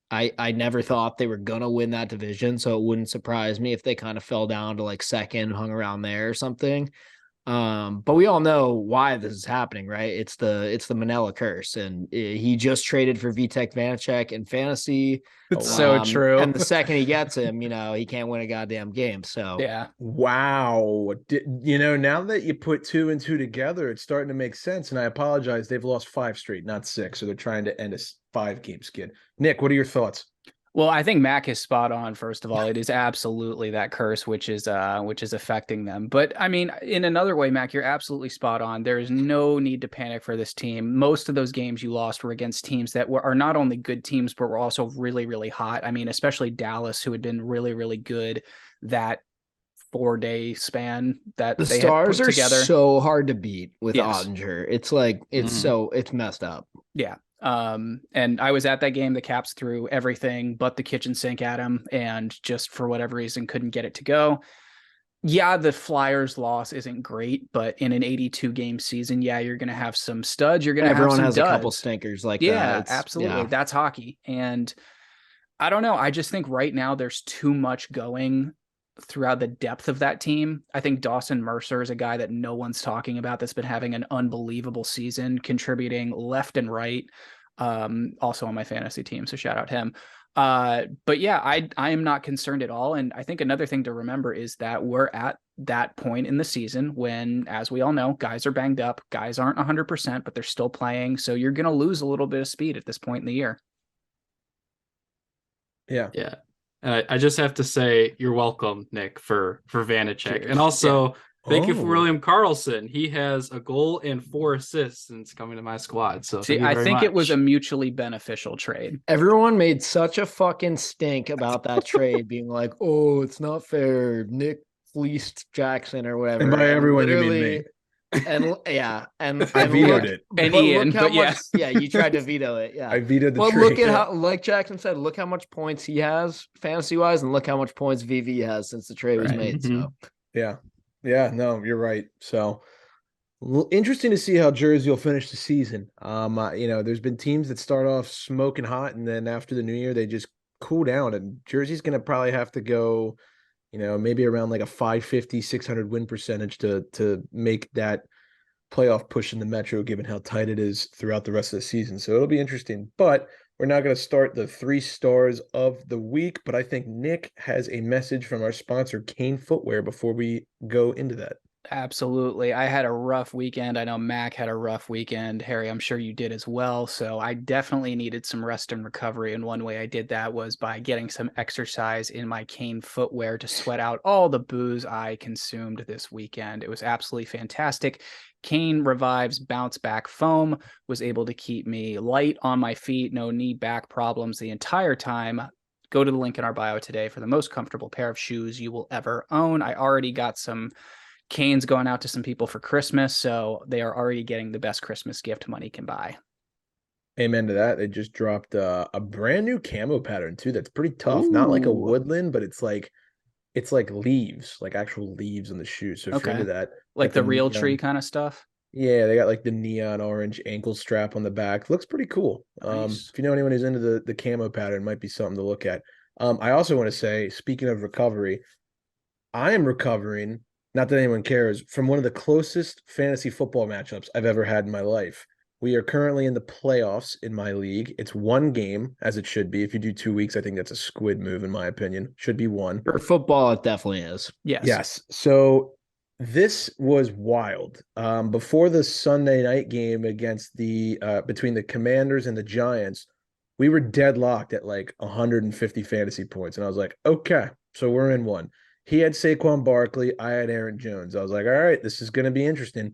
I never thought they were going to win that division, so it wouldn't surprise me if they kind of fell down to like second, hung around there or something. But we all know why this is happening, right? It's the Manila curse, and he just traded for Vitek Vanacek in fantasy. It's so true. And the second he gets him, he can't win a goddamn game. So yeah, wow. Now that you put 2 and 2 together, it's starting to make sense. And I apologize, they've lost 5 straight, not 6. So they're trying to end a 5-game skid. Nick, what are your thoughts? Well, I think Mac is spot on. First of all, it is absolutely that curse which is affecting them. But I mean, in another way, Mac, you're absolutely spot on. There is no need to panic for this team. Most of those games you lost were against teams that are not only good teams, but were also really, really hot. I mean, especially Dallas, who had been really, really good that 4-day span that the they Stars had put together. Are so hard to beat with Yes. Ottinger. It's like it's messed up. Yeah. And I was at that game. The Caps threw everything but the kitchen sink at him, and just for whatever reason couldn't get it to go. Yeah, the Flyers loss isn't great, but in an 82 game season, yeah, you're going to have some studs. You're going to have some has duds. A couple stinkers like that. Yeah, absolutely. Yeah. That's hockey. And I don't know. I just think right now there's too much going throughout the depth of that team. I think Dawson Mercer is a guy that no one's talking about that's been having an unbelievable season, contributing left and right. Also on my fantasy team, so shout out him. But yeah, I am not concerned at all. And I think another thing to remember is that we're at that point in the season when, as we all know, guys are banged up, guys aren't 100%, but they're still playing. So you're going to lose a little bit of speed at this point in the year. Yeah. Yeah. I just have to say you're welcome, Nick, for Vanacek. Cheers. And also thank you for William Karlsson. He has a goal and 4 assists since coming to my squad. So I think it was a mutually beneficial trade. Everyone made such a fucking stink about that trade, being like, "Oh, it's not fair. Nick fleeced Jackson or whatever." And by everyone, you mean me. And yeah, and I vetoed it. And Ian, but yeah, you tried to veto it. Yeah, I vetoed the well, trade. look at how, like Jackson said, look how much points he has fantasy wise, and look how much points VV has since the trade was made. So yeah, no, you're right. So interesting to see how Jersey will finish the season. There's been teams that start off smoking hot, and then after the new year, they just cool down. And Jersey's going to probably have to go, maybe around like a 550, 600 win percentage to make that playoff push in the Metro, given how tight it is throughout the rest of the season. So it'll be interesting. But we're not going to start the 3 stars of the week. But I think Nick has a message from our sponsor, Kane Footwear, before we go into that. Absolutely. I had a rough weekend. I know Mac had a rough weekend. Harry, I'm sure you did as well. So I definitely needed some rest and recovery. And one way I did that was by getting some exercise in my Kane footwear to sweat out all the booze I consumed this weekend. It was absolutely fantastic. Kane Revive's bounce back foam was able to keep me light on my feet, no knee back problems the entire time. Go to the link in our bio today for the most comfortable pair of shoes you will ever own. I already got some Canes going out to some people for Christmas, so they are already getting the best Christmas gift money can buy. Amen to that. They just dropped a brand new camo pattern too. That's pretty tough. Ooh. Not like a woodland, but it's like leaves, like actual leaves on the shoe. So if you're into that, like the real tree kind of stuff. Yeah, they got like the neon orange ankle strap on the back. Looks pretty cool. Nice. If you know anyone who's into the camo pattern, might be something to look at. I also want to say, speaking of recovery, I am recovering. Not that anyone cares, from one of the closest fantasy football matchups I've ever had in my life. We are currently in the playoffs in my league. It's 1 game, as it should be. If you do 2 weeks, I think that's a squid move, in my opinion. Should be 1. For football, it definitely is. Yes. So this was wild. Before the Sunday night game against between the Commanders and the Giants, we were deadlocked at like 150 fantasy points. And I was like, okay, so we're in 1. He had Saquon Barkley. I had Aaron Jones. I was like, all right, this is going to be interesting.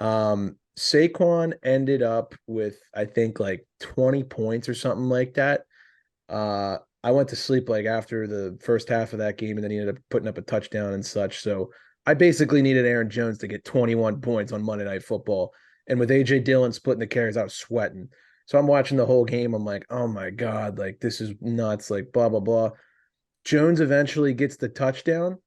Saquon ended up with, I think, like 20 points or something like that. I went to sleep like after the first half of that game, and then he ended up putting up a touchdown and such. So I basically needed Aaron Jones to get 21 points on Monday Night Football. And with AJ Dillon splitting the carries, I was sweating. So I'm watching the whole game. I'm like, oh my God, like this is nuts, like blah, blah, blah. Jones eventually gets the touchdown.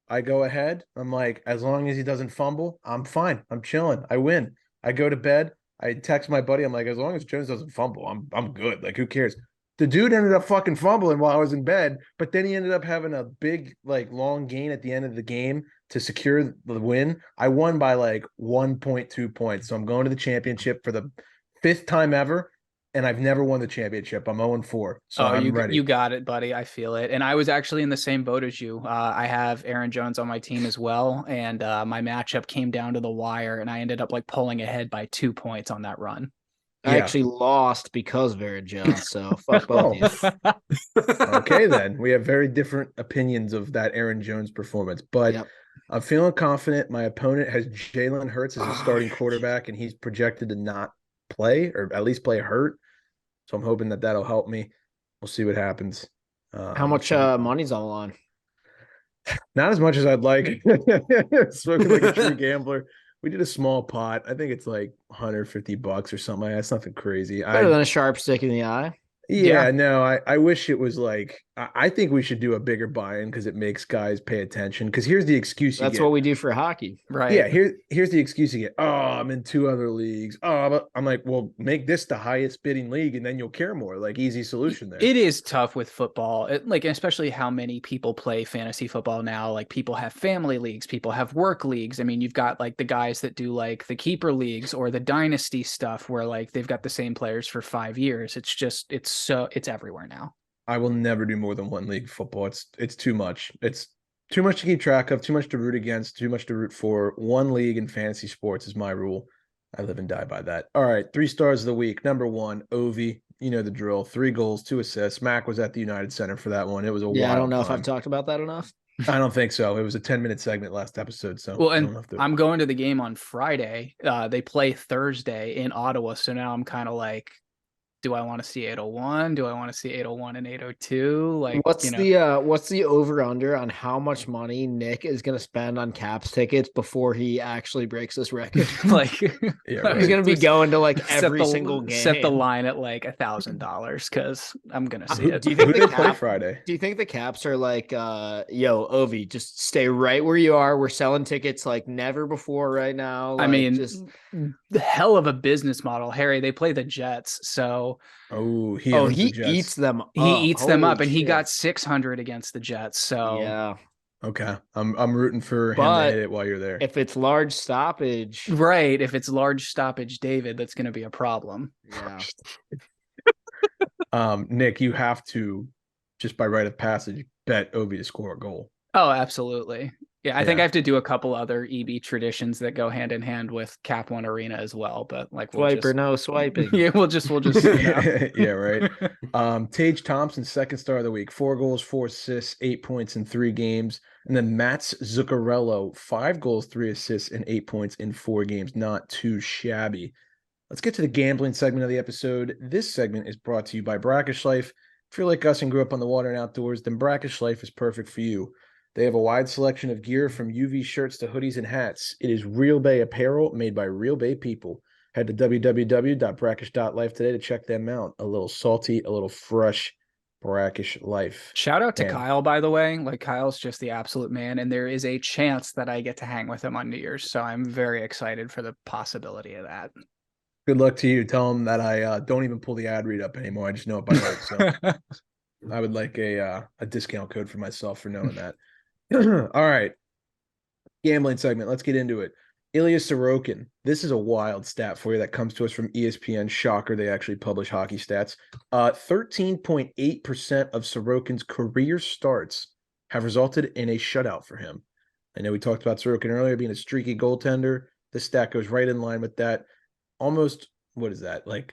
I go ahead. I'm like, as long as he doesn't fumble, I'm fine. I'm chilling. I win. I go to bed. I text my buddy. I'm like, as long as Jones doesn't fumble, I'm good. Like, who cares? The dude ended up fucking fumbling while I was in bed, but then he ended up having a big, like, long gain at the end of the game to secure the win. I won by like 1.2 points. So I'm going to the championship for the 5th time ever, and I've never won the championship. I'm 0-4. So I'm ready. You got it, buddy. I feel it. And I was actually in the same boat as you. I have Aaron Jones on my team as well. And my matchup came down to the wire, and I ended up like pulling ahead by 2 points on that run. I actually lost because of Aaron Jones, so fuck both of you. Okay, then. We have very different opinions of that Aaron Jones performance, but I'm feeling confident. My opponent has Jalen Hurts as a starting quarterback, and he's projected to not play, or at least play hurt. So I'm hoping that that'll help me. We'll see what happens. How much money's on the line? Not as much as I'd like. Spoken like a true gambler. We did a small pot. I think it's like $150 or something like that. It's nothing crazy. Better than a sharp stick in the eye. Yeah, no, I wish it was like, I think we should do a bigger buy-in because it makes guys pay attention. Because here's the excuse you get. That's what we do for hockey. Right. Yeah, here's the excuse you get. Oh, I'm in 2 other leagues. Oh, but I'm like, well, make this the highest bidding league and then you'll care more. Like, easy solution there. It is tough with football. Like, especially how many people play fantasy football now. Like, people have family leagues, people have work leagues. I mean, you've got like the guys that do like the keeper leagues or the dynasty stuff where like they've got the same players for 5 years. It's everywhere now. I will never do more than 1 league football. It's too much. It's too much to keep track of, too much to root against, too much to root for. 1 league in fantasy sports is my rule. I live and die by that. All right, 3 stars of the week. Number 1, Ovi. You know the drill. 3 goals, 2 assists. Mac was at the United Center for that one. It was a wild I don't know time. if I've talked about that enough. I don't think so. It was a 10-minute segment last episode. So well, and I'm going to the game on Friday. They play Thursday in Ottawa. So now I'm kind of like, do I want to see 801? Do I want to see 801 and 802? Like, what's the over under on how much money Nick is going to spend on Caps tickets before he actually breaks this record? Like, yeah, right. He's going to be going to like every single game. Set the line at like $1,000 because I'm going to see it. Do you think they play Friday? Do you think the Caps are like, yo, Ovi, just stay right where you are? We're selling tickets like never before right now. Like, I mean, just the hell of a business model, Harry. They play the Jets, so he eats them. He eats them up, and he got 600 against the Jets. So yeah, okay. I'm rooting for him to hit it while you're there. If it's large stoppage, right? If it's large stoppage, David, that's going to be a problem. Yeah. Nick, you have to just by rite of passage bet Ovi to score a goal. Oh, absolutely. Yeah, I think I have to do a couple other EB traditions that go hand in hand with Cap One Arena as well. But like, no swiping. Yeah, we'll just yeah, right. Tage Thompson, 2nd star of the week, 4 goals, 4 assists, 8 points in 3 games. And then Mats Zuccarello, 5 goals, 3 assists, and 8 points in 4 games. Not too shabby. Let's get to the gambling segment of the episode. This segment is brought to you by Brackish Life. If you're like us and grew up on the water and outdoors, then Brackish Life is perfect for you. They have a wide selection of gear from UV shirts to hoodies and hats. It is Real Bay apparel made by Real Bay people. Head to www.brackish.life today to check them out. A little salty, a little fresh Brackish Life. Shout out to Kyle, by the way. Like, Kyle's just the absolute man, and there is a chance that I get to hang with him on New Year's. So I'm very excited for the possibility of that. Good luck to you. Tell him that I don't even pull the ad read up anymore. I just know it by heart. So I would like a discount code for myself for knowing that. All right. Gambling segment. Let's get into it. Ilya Sorokin. This is a wild stat for you that comes to us from ESPN. Shocker. They actually publish hockey stats. 13.8% of Sorokin's career starts have resulted in a shutout for him. I know we talked about Sorokin earlier being a streaky goaltender. This stat goes right in line with that. Almost, what is that? Like,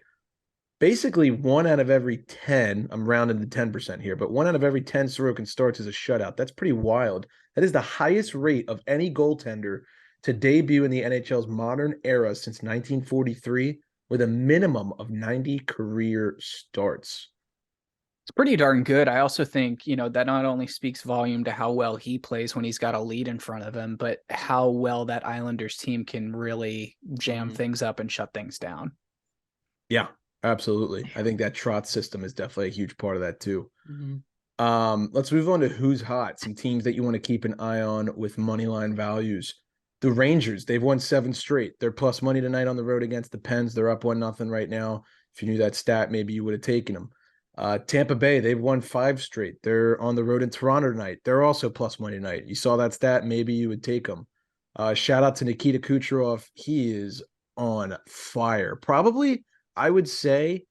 basically 1 out of every 10, I'm rounding to 10% here, but 1 out of every 10 Sorokin starts is a shutout. That's pretty wild. That is the highest rate of any goaltender to debut in the NHL's modern era since 1943 with a minimum of 90 career starts. It's pretty darn good. I also think, that not only speaks volume to how well he plays when he's got a lead in front of him, but how well that Islanders team can really jam things up and shut things down. Yeah, absolutely. I think that Trotz system is definitely a huge part of that too. Let's move on to who's hot. Some teams that you want to keep an eye on with moneyline values. The Rangers, they've won 7 straight. They're plus money tonight on the road against the Pens. They're up 1-0 right now. If you knew that stat, maybe you would have taken them. Tampa Bay, they've won 5 straight. They're on the road in Toronto tonight. They're also plus money tonight. You saw that stat, maybe you would take them. Shout out to Nikita Kucherov. He is on fire. Probably, I would say,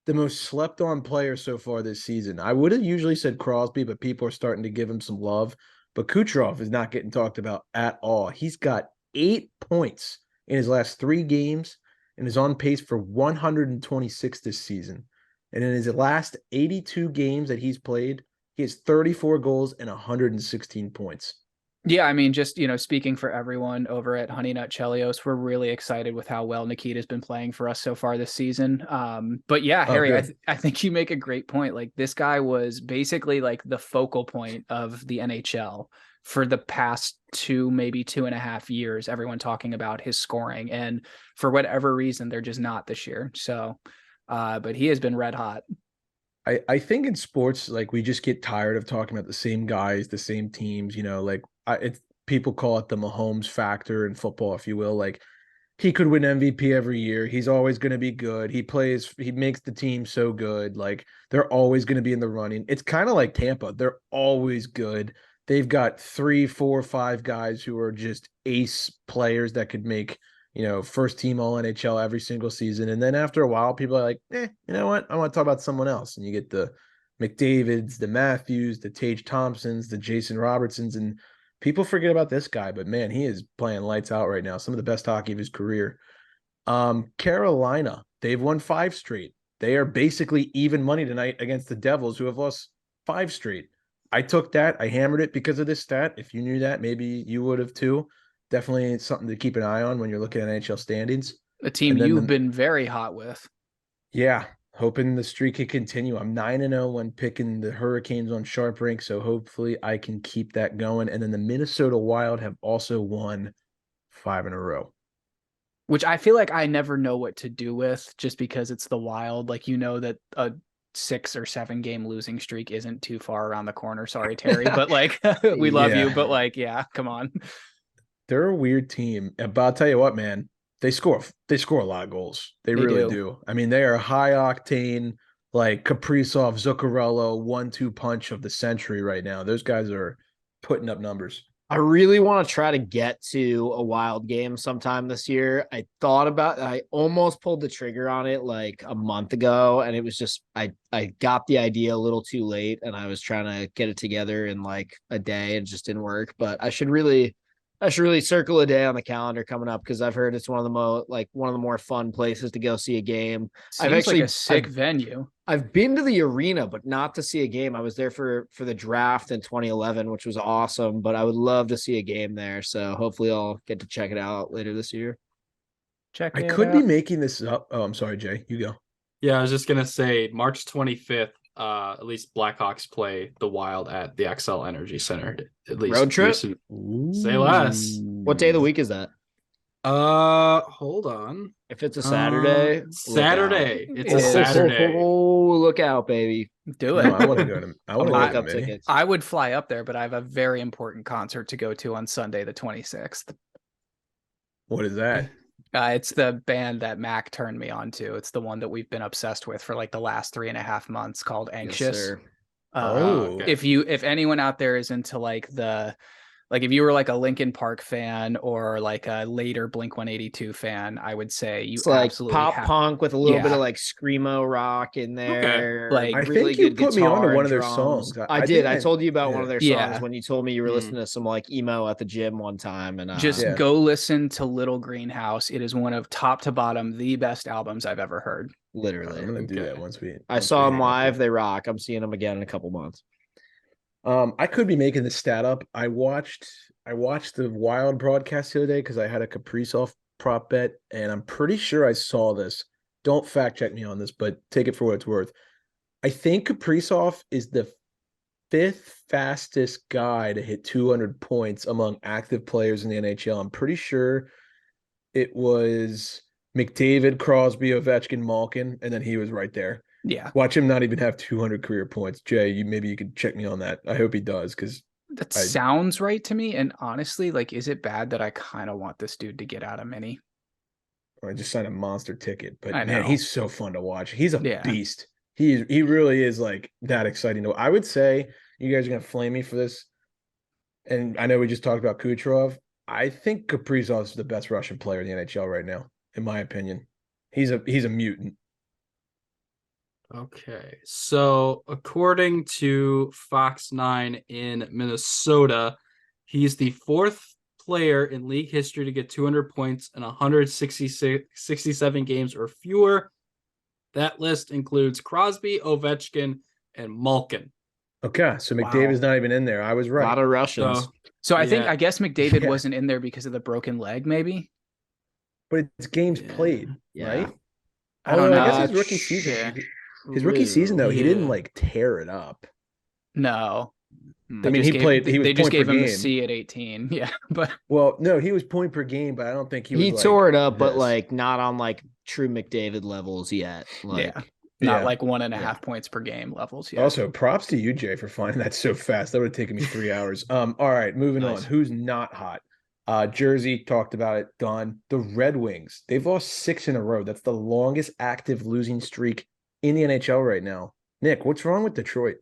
the most slept on player so far this season. I would have usually said Crosby, but people are starting to give him some love. But Kucherov is not getting talked about at all. He's got 8 points in his last 3 games and is on pace for 126 this season. And in his last 82 games that he's played, he has 34 goals and 116 points. Yeah, I mean, just, speaking for everyone over at Honey Nut Chelios, we're really excited with how well Nikita's been playing for us so far this season. But yeah, Harry, I think you make a great point. Like, this guy was basically like the focal point of the NHL for the past 2, maybe 2.5 years, everyone talking about his scoring. And for whatever reason, they're just not this year. So, but he has been red hot. I think in sports, like, we just get tired of talking about the same guys, the same teams, people call it the Mahomes factor in football, if you will. Like, he could win MVP every year. He's always going to be good. He makes the team so good. Like, they're always going to be in the running. It's kind of like Tampa. They're always good. They've got 3, 4, 5 guys who are just ace players that could make, first team all NHL every single season. And then after a while, people are like, you know what? I want to talk about someone else. And you get the McDavids, the Matthews, the Tage Thompsons, the Jason Robertsons, and people forget about this guy, but man, he is playing lights out right now. Some of the best hockey of his career. Carolina, they've won 5 straight. They are basically even money tonight against the Devils, who have lost 5 straight. I took that. I hammered it because of this stat. If you knew that, maybe you would have too. Definitely something to keep an eye on when you're looking at NHL standings. A team you've been very hot with. Yeah, hoping the streak can continue. I'm 9-0 when picking the Hurricanes on Sharp Rank, so hopefully I can keep that going. And then the Minnesota Wild have also won 5 in a row. Which I feel like I never know what to do with, just because it's the Wild. Like, that a 6 or 7 game losing streak isn't too far around the corner. Sorry, Terry, but like, we love you, but like, yeah, come on. They're a weird team, but I'll tell you what, man, they score a lot of goals. They really do. I mean, they are high octane, like Kaprizov, Zuccarello, 1-2 punch of the century right now. Those guys are putting up numbers. I really want to try to get to a Wild game sometime this year. I almost pulled the trigger on it like a month ago, and it was just, I got the idea a little too late, and I was trying to get it together in like a day and it just didn't work. But I should really circle a day on the calendar coming up, because I've heard it's one of the more fun places to go see a game. Seems like a sick venue. I've been to the arena, but not to see a game. I was there for the draft in 2011, which was awesome, but I would love to see a game there. So hopefully I'll get to check it out later this year. I could be making this up. Oh, I'm sorry, Jay. You go. Yeah, I was just going to say March 25th, at least Blackhawks play the Wild at the XL Energy Center. At least road trip. Say less. What day of the week is that? Hold on. If it's a Saturday, it's a Saturday. Oh, look out, baby! Do it. No, I want to go to. I want to look go up to tickets. I would fly up there, but I have a very important concert to go to on Sunday, the 26th. What is that? It's the band that Mac turned me on to. It's the one that we've been obsessed with for like the last 3.5 months, called Anxious. Yes, If anyone out there is into if you were like a Linkin Park fan or like a later Blink-182 fan, I would say it's like absolutely pop punk with a little bit of like screamo rock in there. Okay. Like, I really think you good put me on to one of their drums. songs. I did. I told you about one of their songs Yeah. when you told me you were listening to some like emo at the gym one time. And go listen to Little Greenhouse. It is one of top to bottom the best albums I've ever heard. Literally. I'm gonna do that once we. I saw them live. They rock. I'm seeing them again in a couple months. I could be making this stat up. I watched I watched the Wild broadcast the other day because I had a Kaprizov prop bet, and I'm pretty sure I saw this. Don't fact check me on this, but take it for what it's worth. I think Kaprizov is the 5th fastest guy to hit 200 points among active players in the NHL. I'm pretty sure it was McDavid, Crosby, Ovechkin, Malkin, and then he was right there. Yeah. Watch him not even have 200 career points. Jay, maybe you could check me on that. I hope he does, because that sounds right to me. And honestly, like, is it bad that I kind of want this dude to get out of mini? Or I just signed a monster ticket, but man, he's so fun to watch. He's a beast. He really is like that exciting. I would say you guys are gonna flame me for this, and I know we just talked about Kucherov. I think Kaprizov is the best Russian player in the NHL right now, in my opinion. He's a mutant. Okay, so according to Fox 9 in Minnesota, he's the 4th player in league history to get 200 points in 167 games or fewer. That list includes Crosby, Ovechkin, and Malkin. Okay, so McDavid's not even in there. I was right. A lot of Russians. So I guess McDavid wasn't in there because of the broken leg, maybe. But it's games played, right? I don't know. I guess his rookie season. His rookie season, though, he didn't like tear it up. No. I mean, he played. He was they just gave him game. a C at 18. Yeah, but no, he was point per game, but I don't think he tore it up, but like not on like true McDavid levels yet. Like, not like 1.5 points per game levels yet. Also, props to you, Jay, for finding that so fast. That would have taken me 3 hours. All right, moving on. Who's not hot? Jersey, talked about it. Done. The Red Wings. They've lost 6 in a row. That's the longest active losing streak in the NHL right now. Nick, what's wrong with Detroit?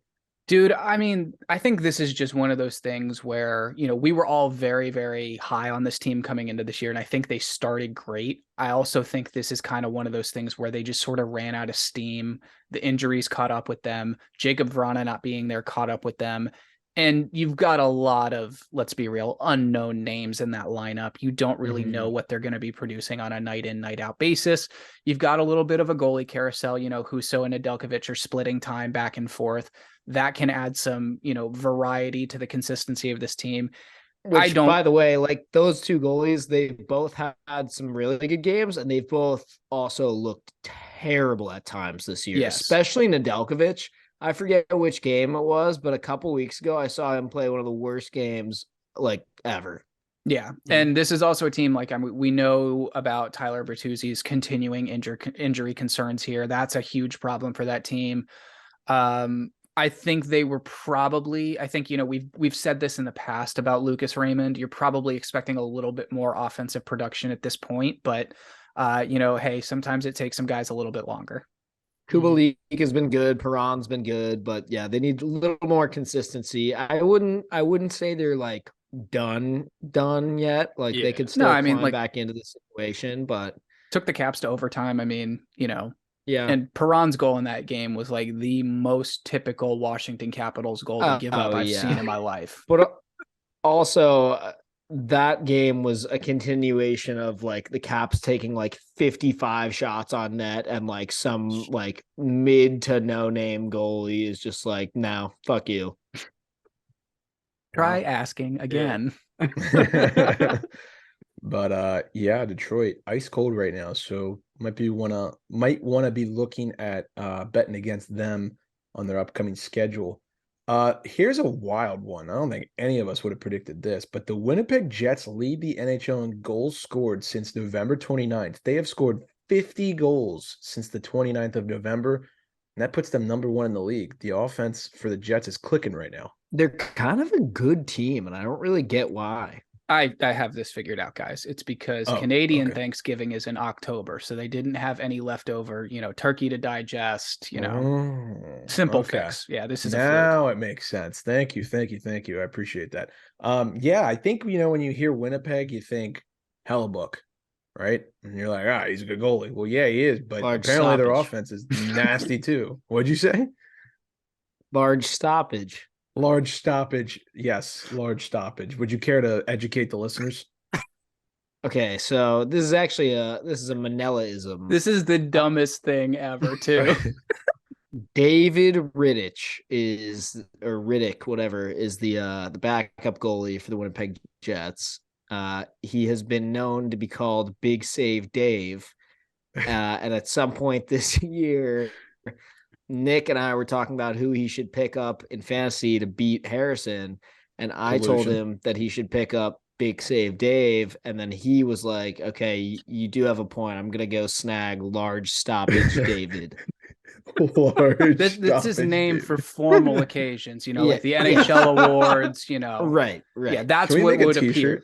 Dude, I mean, I think this is just one of those things where, we were all very, very high on this team coming into this year, and I think they started great. I also think this is kind of one of those things where they just sort of ran out of steam. The injuries caught up with them. Jacob Vrana not being there caught up with them. And you've got a lot of, let's be real, unknown names in that lineup. You don't really know what they're going to be producing on a night in, night out basis. You've got a little bit of a goalie carousel. Husso and Nedeljkovic are splitting time back and forth. That can add some, variety to the consistency of this team. Which, by the way, like those two goalies, they both had some really good games, and they've both also looked terrible at times this year, especially Nedeljkovic. I forget which game it was, but a couple weeks ago, I saw him play one of the worst games like ever. Yeah. And this is also a team we know about Tyler Bertuzzi's continuing injury concerns here. That's a huge problem for that team. I think they were probably, we've said this in the past about Lucas Raymond. You're probably expecting a little bit more offensive production at this point, but hey, sometimes it takes some guys a little bit longer. Kubalik has been good. Perron's been good, but yeah, they need a little more consistency. I wouldn't say they're like done yet. Like they could still climb back into the situation, but took the Caps to overtime. I mean, yeah. And Perron's goal in that game was like the most typical Washington Capitals goal to give up I've seen in my life. But also, that game was a continuation of like the Caps taking like 55 shots on net, and like some like mid to no name goalie is just like, no, fuck you. Try asking again. But Detroit ice cold right now, so might want to be looking at betting against them on their upcoming schedule. Here's a wild one. I don't think any of us would have predicted this, but the Winnipeg Jets lead the NHL in goals scored since November 29th. They have scored 50 goals since the 29th of November, and that puts them number 1 in the league. The offense for the Jets is clicking right now. They're kind of a good team, and I don't really get why. I have this figured out, guys. It's because Canadian Thanksgiving is in October, so they didn't have any leftover, turkey to digest, simple fix. Yeah, this is now it makes sense. Thank you. I appreciate that. I think, when you hear Winnipeg, you think Hellebuck, right? And you're like, he's a good goalie. Well, yeah, he is, but apparently their offense is nasty too. What'd you say? Large stoppage. Large stoppage. Yes, large stoppage. Would you care to educate the listeners? Okay, so this is actually a Manila-ism. This is the dumbest thing ever, too. David Riddick is the backup goalie for the Winnipeg Jets. He has been known to be called Big Save Dave. And at some point this year, Nick and I were talking about who he should pick up in fantasy to beat Harrison. And I told him that he should pick up Big Save Dave. And then he was like, okay, you do have a point. I'm going to go snag Large Stoppage David. This is named for formal occasions, like the NHL awards, Right. Yeah, that's what would appear.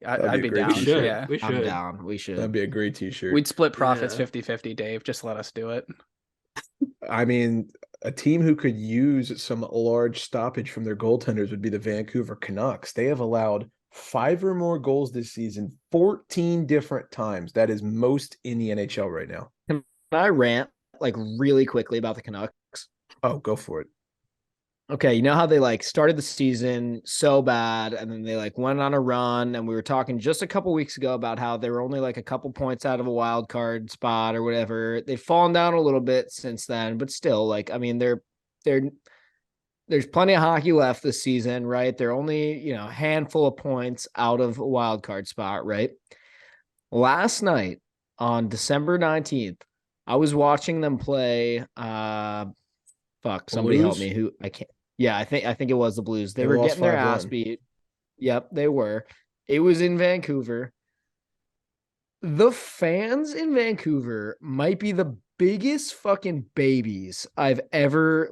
I'd be down. We should. Yeah. We should. I'm down. We should. That'd be a great t-shirt. We'd split profits 50-50, Dave. Just let us do it. I mean, a team who could use some large stoppage from their goaltenders would be the Vancouver Canucks. They have allowed 5 or more goals this season 14 different times. That is most in the NHL right now. Can I rant really quickly about the Canucks? Oh, go for it. Okay, you know how they started the season so bad and then they went on a run, and we were talking just a couple weeks ago about how they were only a couple points out of a wild card spot or whatever. They've fallen down a little bit since then, but still there's plenty of hockey left this season, right? They're only, a handful of points out of a wild card spot, right? Last night on December 19th, I was watching them play somebody help me who I can't. Yeah, I think it was the Blues. They were getting their ass beat. Yep, they were. It was in Vancouver. The fans in Vancouver might be the biggest fucking babies I've ever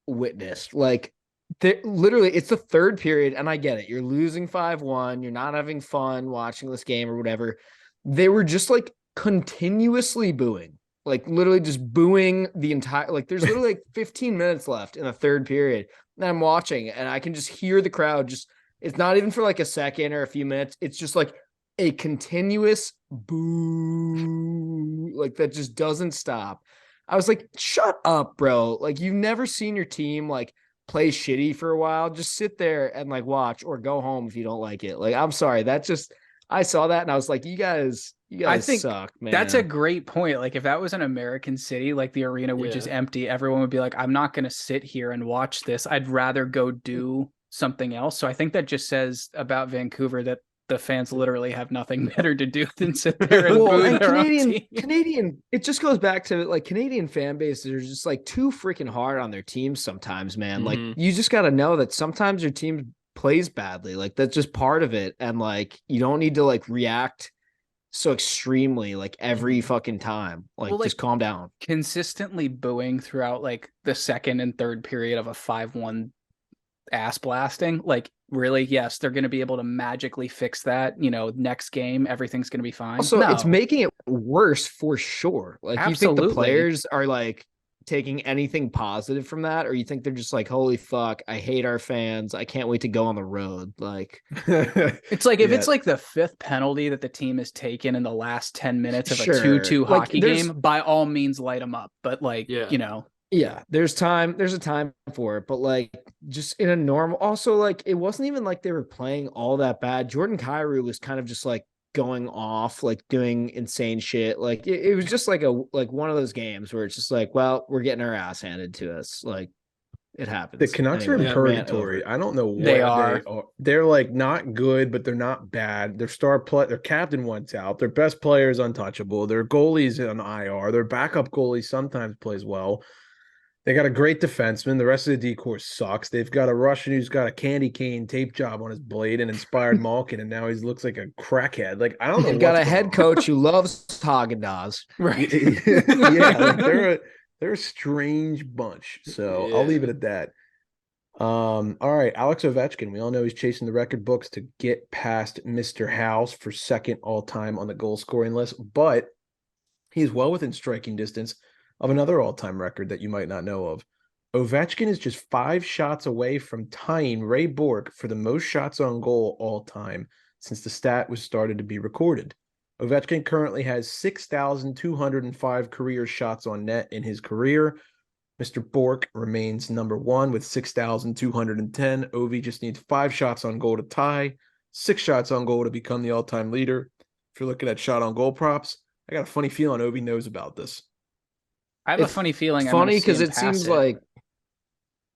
witnessed. Literally, it's the third period, and I get it. You're losing 5-1. You're not having fun watching this game or whatever. They were just continuously booing. Literally just booing the entire, there's literally 15 minutes left in the third period. And I'm watching and I can just hear the crowd it's not even for a second or a few minutes. It's just a continuous boo, that just doesn't stop. I was shut up, bro. You've never seen your team play shitty for a while. Just sit there and watch or go home if you don't like it. I'm sorry. I saw that and I was you guys I think suck, man. That's a great point. If that was an American city, the arena would just empty, everyone would be I'm not going to sit here and watch this. I'd rather go do something else. So I think that just says about Vancouver that the fans literally have nothing better to do than sit there and boo and their Canadian, it just goes back to Canadian fan bases are just too freaking hard on their teams sometimes, man. Mm-hmm. You just got to know that sometimes your team plays badly. That's just part of it. And you don't need to react so extremely every fucking time. Just calm down. Consistently booing throughout the second and third period of a 5-1 ass blasting. Really, yes, they're going to be able to magically fix that. Next game, everything's going to be fine. Also, it's making it worse for sure. You think the players are taking anything positive from that, or you think they're just holy fuck, I hate our fans, I can't wait to go on the road? It's if it's the fifth penalty that the team has taken in the last 10 minutes of a 2-2 hockey game, by all means light them up, but there's a time for it, but just in a normal, also it wasn't even they were playing all that bad. Jordan Kyrou was kind of just going off, doing insane shit. It was just one of those games where it's just well, we're getting our ass handed to us. It happens. The Canucks are in purgatory. I don't know what they are. They're not good, but they're not bad. Their captain wants out. Their best player is untouchable. Their goalie's on IR. Their backup goalie sometimes plays well. They got a great defenseman. The rest of the D-corps sucks. They've got a Russian who's got a candy cane tape job on his blade and inspired Malkin, and now he looks like a crackhead. I don't know. They've got a head coach who loves Tage. Right. Yeah, they're a strange bunch. So I'll leave it at that. All right, Alex Ovechkin. We all know he's chasing the record books to get past Mr. House for second all-time on the goal scoring list, but he's well within striking distance of another all-time record that you might not know of. Ovechkin is just 5 shots away from tying Ray Bourque for the most shots on goal all time since the stat was started to be recorded. Ovechkin currently has 6,205 career shots on net in his career. Mr. Bourque remains number 1 with 6,210. Ovi just needs 5 shots on goal to tie, 6 shots on goal to become the all-time leader. If you're looking at shot on goal props, I got a funny feeling Ovi knows about this. I have a funny feeling. It's funny because it seems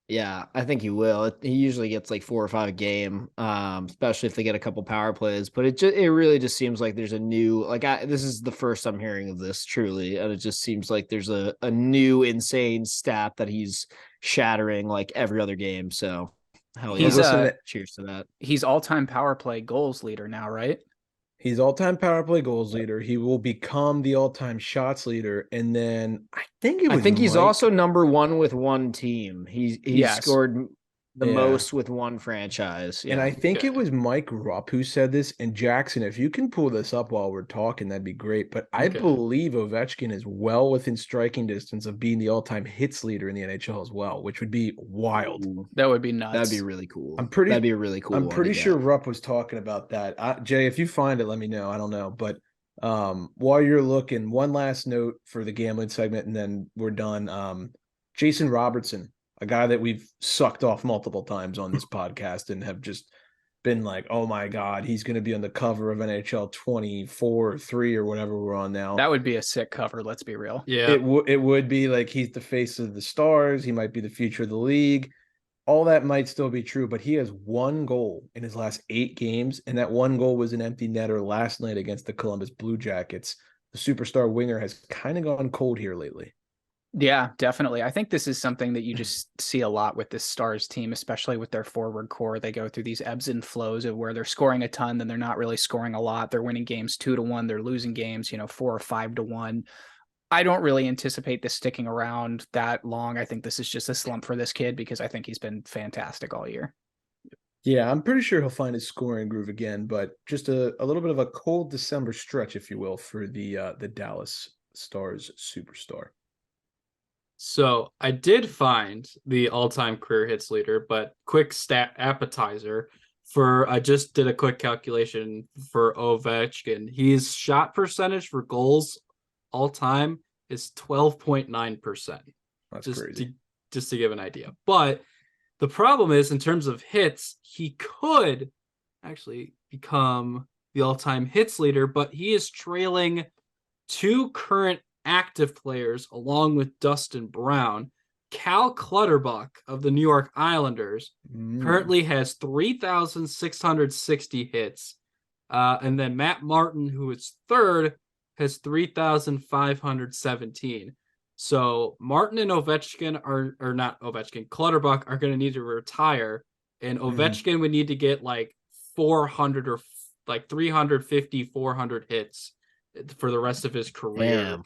Yeah, I think he will. He usually gets like 4 or 5 a game, especially if they get a couple power plays. But it really just seems like there's a new this is the first I'm hearing of this truly, and it just seems like there's a new insane stat that he's shattering like every other game. So hell yeah, cheers to that. He's all-time power play goals leader now, right? He's all-time power play goals leader. He will become the all-time shots leader, and then I think he's also number 1 with one team. He scored the most with one franchise. Yeah. And I think it was Mike Rupp who said this. And Jackson, if you can pull this up while we're talking, that'd be great. But I believe Ovechkin is well within striking distance of being the all-time hits leader in the NHL as well, which would be wild. That would be nuts. That'd be really cool. That'd be a really cool. I'm pretty sure Rupp was talking about that. Jay, if you find it, let me know. I don't know. But while you're looking, one last note for the gambling segment, and then we're done. Jason Robertson, a guy that we've sucked off multiple times on this podcast and have just been like, oh my God, he's going to be on the cover of NHL 24 or 3 or whatever we're on now. That would be a sick cover. Let's be real. Yeah, it would be like he's the face of the Stars. He might be the future of the league. All that might still be true, but he has 1 goal in his last 8 games. And that 1 goal was an empty netter last night against the Columbus Blue Jackets. The superstar winger has kind of gone cold here lately. Yeah, definitely. I think this is something that you just see a lot with this Stars team, especially with their forward core. They go through these ebbs and flows of where they're scoring a ton, then they're not really scoring a lot. They're winning games 2-1. They're losing games, 4 or 5-1. I don't really anticipate this sticking around that long. I think this is just a slump for this kid because I think he's been fantastic all year. Yeah, I'm pretty sure he'll find his scoring groove again, but just a little bit of a cold December stretch, if you will, for the Dallas Stars superstar. So I did find the all-time career hits leader, but quick stat appetizer I just did a quick calculation for Ovechkin. His shot percentage for goals all time is 12.9%. That's crazy. Just to give an idea. But the problem is, in terms of hits, he could actually become the all-time hits leader, but he is trailing 2 current active players along with Dustin Brown. Cal Clutterbuck of the New York Islanders currently has 3,660 hits. And then Matt Martin, who is third, has 3,517. So Martin and Ovechkin or not Ovechkin, Clutterbuck are going to need to retire. And Ovechkin would need to get like 400 or like 350, 400 hits for the rest of his career.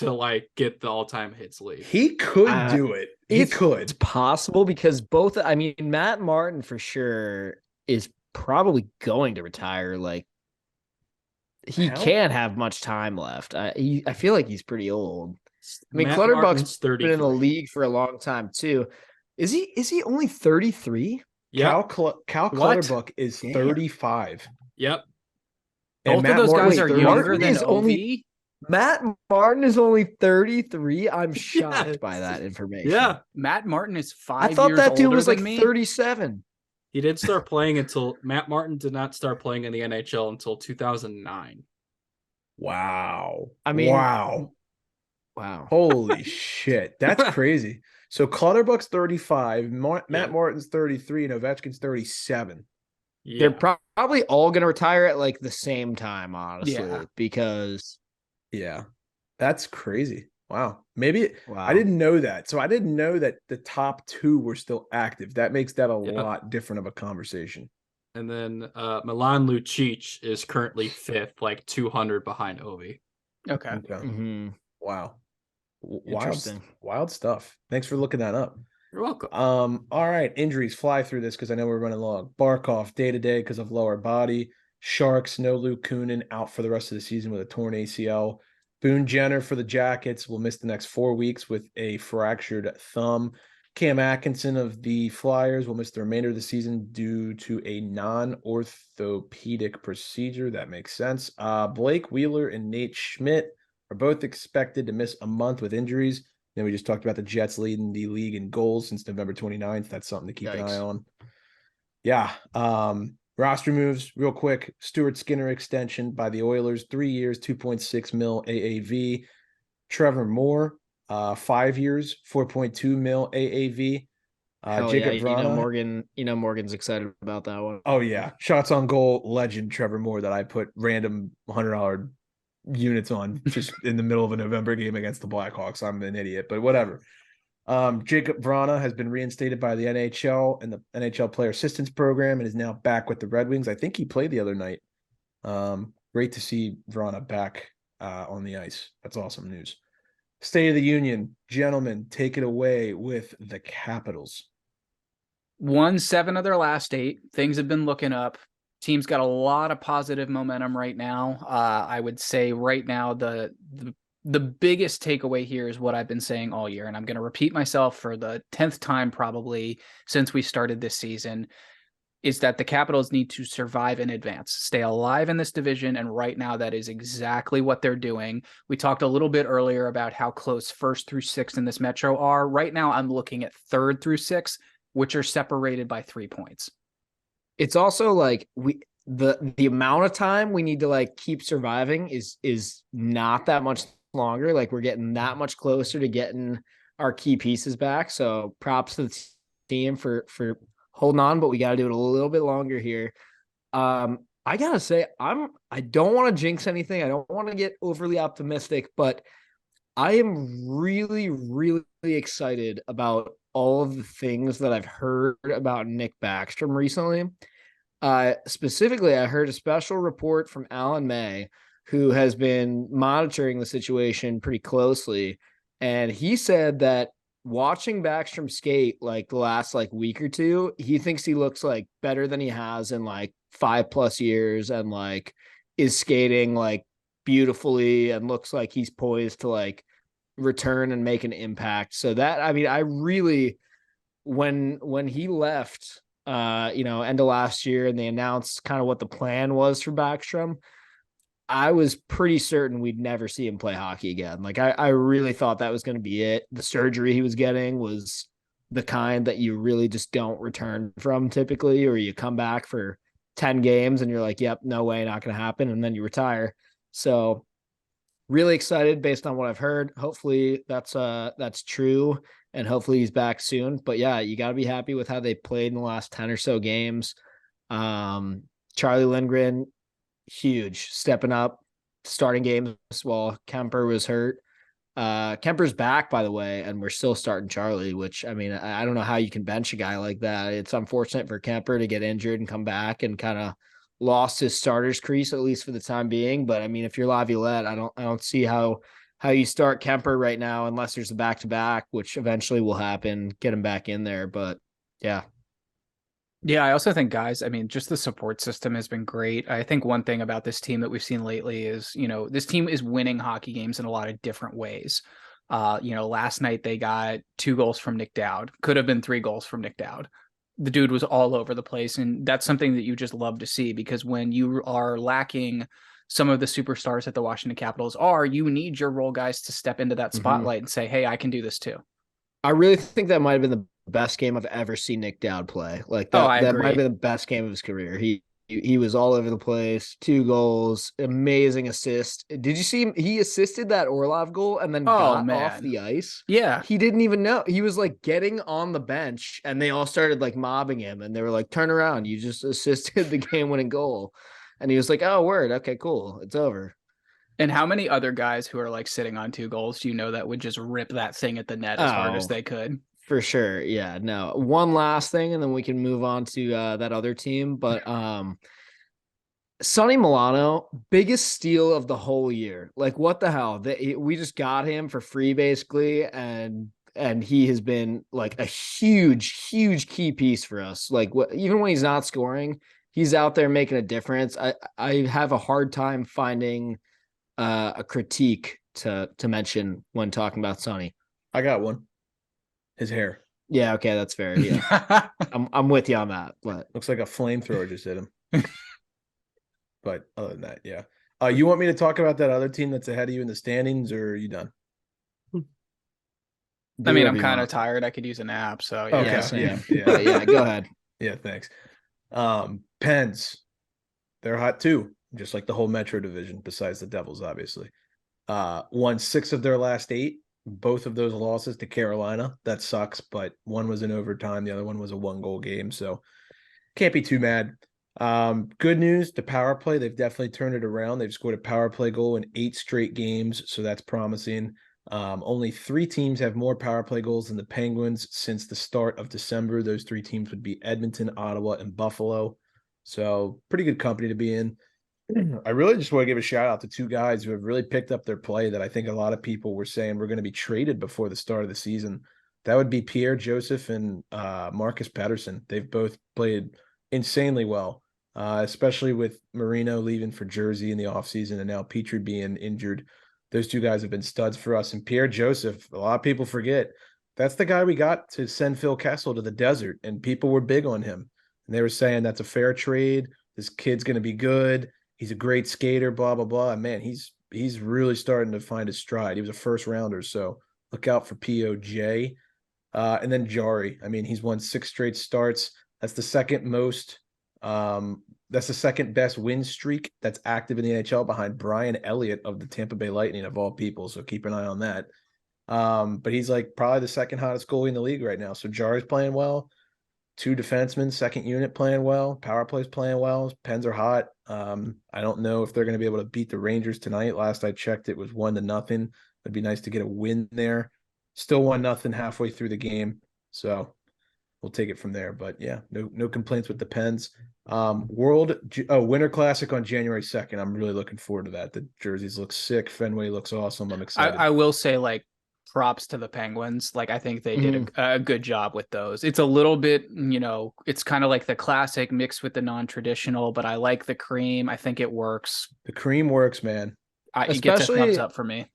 To like get the all-time hits lead. He could do it. It's possible because Matt Martin for sure is probably going to retire. Like he can't have much time left. I feel like he's pretty old. I mean, Clutterbuck's been in the league for a long time too. Is he only 33? Yeah. Cal Clutterbuck is 35. Yep. Both of those guys are younger than Ovi. Matt Martin is only 33. I'm shocked by that information. Yeah. Matt Martin is 5 years older. I thought that dude was like me. 37. He did start playing Matt Martin did not start playing in the NHL until 2009. Wow. Wow. Holy shit. That's crazy. So Clutterbuck's 35, Matt Martin's 33, and Ovechkin's 37. Yeah. They're probably all going to retire at like the same time, honestly, because... Yeah, that's crazy. Wow. I didn't know that. So I didn't know that the top 2 were still active. That makes that a lot different of a conversation. And then Milan Lucic is currently 5th, like 200 behind Ovi. Okay. Mm-hmm. Wow. Wild stuff. Thanks for looking that up. You're welcome. All right. Injuries, fly through this because I know we're running long. Barkov day-to-day because of lower body. Sharks, no Luke Kunin, out for the rest of the season with a torn ACL. Boone Jenner for the Jackets will miss the next 4 weeks with a fractured thumb. Cam Atkinson of the Flyers will miss the remainder of the season due to a non-orthopedic procedure. That makes sense. Blake Wheeler and Nate Schmidt are both expected to miss a month with injuries. Then we just talked about the Jets leading the league in goals since November 29th. That's something to keep an eye on. Yeah. Roster moves real quick. Stuart Skinner extension by the Oilers, 3 years, $2.6 million AAV. Trevor Moore, 5 years, $4.2 million AAV. Jacob Vrana. Morgan's excited about that one. Oh yeah, shots on goal legend Trevor Moore that I put random $100 units on just in the middle of a November game against the Blackhawks. I'm an idiot, but whatever. Jacob Vrana has been reinstated by the NHL and the NHL Player Assistance Program and is now back with the Red Wings. I think he played the other night. Great to see Vrana back on the ice. That's awesome news. State of the Union, gentlemen, take it away with the Capitals. Won 7 of their last 8. Things have been looking up. Team's got a lot of positive momentum right now. I would say right now the biggest takeaway here is what I've been saying all year, and I'm going to repeat myself for the 10th time probably since we started this season, is that the Capitals need to survive in advance, stay alive in this division, and right now that is exactly what they're doing. We talked a little bit earlier about how close 1st through 6th in this Metro are. Right now I'm looking at 3rd through 6th, which are separated by 3 points. It's also like the amount of time we need to like keep surviving is not that much longer. Like we're getting that much closer to getting our key pieces back. So props to the team for holding on, but we got to do it a little bit longer here. I gotta say, I don't want to jinx anything. I don't want to get overly optimistic, but I am really, really excited about all of the things that I've heard about Nick Backstrom recently. Specifically, I heard a special report from Alan May, who has been monitoring the situation pretty closely. And he said that watching Backstrom skate like the last like week or two, he thinks he looks like better than he has in like 5+ years and like is skating like beautifully and looks like he's poised to like return and make an impact. So that, I mean, I really, when he left, end of last year and they announced kind of what the plan was for Backstrom, I was pretty certain we'd never see him play hockey again. Like I really thought that was going to be it. The surgery he was getting was the kind that you really just don't return from typically, or you come back for 10 games and you're like, yep, no way, not going to happen. And then you retire. So really excited based on what I've heard. Hopefully that's true. And hopefully he's back soon. But yeah, you got to be happy with how they played in the last 10 or so games. Charlie Lindgren, huge, stepping up, starting games while Kemper was hurt. Kemper's back, by the way, and we're still starting Charlie, which, I mean, I don't know how you can bench a guy like that. It's unfortunate for Kemper to get injured and come back and kind of lost his starter's crease, at least for the time being. But I mean, if you're Laviolette, I don't see how you start Kemper right now unless there's a back-to-back, which eventually will happen, get him back in there. But yeah. Yeah, I also think, guys, I mean, just the support system has been great. I think one thing about this team that we've seen lately is, this team is winning hockey games in a lot of different ways. Last night they got 2 goals from Nick Dowd. Could have been 3 goals from Nick Dowd. The dude was all over the place, and that's something that you just love to see, because when you are lacking some of the superstars that the Washington Capitals are, you need your role guys to step into that spotlight and say, hey, I can do this too. I really think that might have been the best game I've ever seen Nick Dowd play. Like that, that might have been the best game of his career. He was all over the place. 2 goals, amazing assist. Did you see him? He assisted that Orlov goal and then got off the ice. Yeah. He didn't even know. He was like getting on the bench and they all started like mobbing him and they were like, turn around. You just assisted the game winning goal. And he was like, oh, word. Okay, cool. It's over. And how many other guys who are like sitting on 2 goals do you know that would just rip that thing at the net as hard as they could? For sure. Yeah, no. One last thing, and then we can move on to that other team. But Sonny Milano, biggest steal of the whole year. Like, what the hell? We just got him for free, basically, and he has been like a huge key piece for us. Like, even when he's not scoring, he's out there making a difference. I have a hard time finding a critique to mention when talking about Sonny. I got one. His hair. Yeah, okay, that's fair. Yeah. I'm with you on that. But looks like a flamethrower just hit him. But other than that, yeah. You want me to talk about that other team that's ahead of you in the standings, or are you done? I mean, I'm kind of tired. I could use a nap, so yeah. Okay. Yeah, go ahead. Yeah, thanks. Pens, they're hot too, just like the whole Metro division, besides the Devils, obviously. Won 6 of their last 8. both of those losses to Carolina. That sucks, but one was in overtime. The other one was a 1-goal game. So can't be too mad. Good news, the power play, they've definitely turned it around. They've scored a power play goal in 8 straight games, so that's promising. Only 3 teams have more power play goals than the Penguins since the start of December. Those 3 teams would be Edmonton, Ottawa, and Buffalo. So pretty good company to be in. I really just want to give a shout out to 2 guys who have really picked up their play that I think a lot of people were saying were going to be traded before the start of the season. That would be Pierre Joseph and Marcus Pettersson. They've both played insanely well, especially with Marino leaving for Jersey in the offseason and now Petrie being injured. Those 2 guys have been studs for us. And Pierre Joseph, a lot of people forget, that's the guy we got to send Phil Kessel to the desert, and people were big on him. And they were saying that's a fair trade. This kid's going to be good. He's a great skater, blah, blah, blah. And man, he's really starting to find his stride. He was a first rounder, so look out for POJ. And then Jari. I mean, he's won 6 straight starts. That's the second most that's the second best win streak that's active in the NHL behind Brian Elliott of the Tampa Bay Lightning of all people. So keep an eye on that. But he's like probably the second hottest goalie in the league right now. So Jari's playing well. 2 defensemen, second unit playing well. Power play's playing well. Pens are hot. I don't know if they're going to be able to beat the Rangers tonight. Last I checked, it was 1-0. It'd be nice to get a win there. Still 1-0 halfway through the game. So we'll take it from there. But yeah, no complaints with the Pens. Winter Classic on January 2nd. I'm really looking forward to that. The jerseys look sick. Fenway looks awesome. I'm excited. I will say, like, props to the Penguins. Like, I think they did a good job with those. It's a little bit, it's kind of like the classic mixed with the non-traditional, but I like the cream. I think it works. The cream works, man. It gets a thumbs up for me.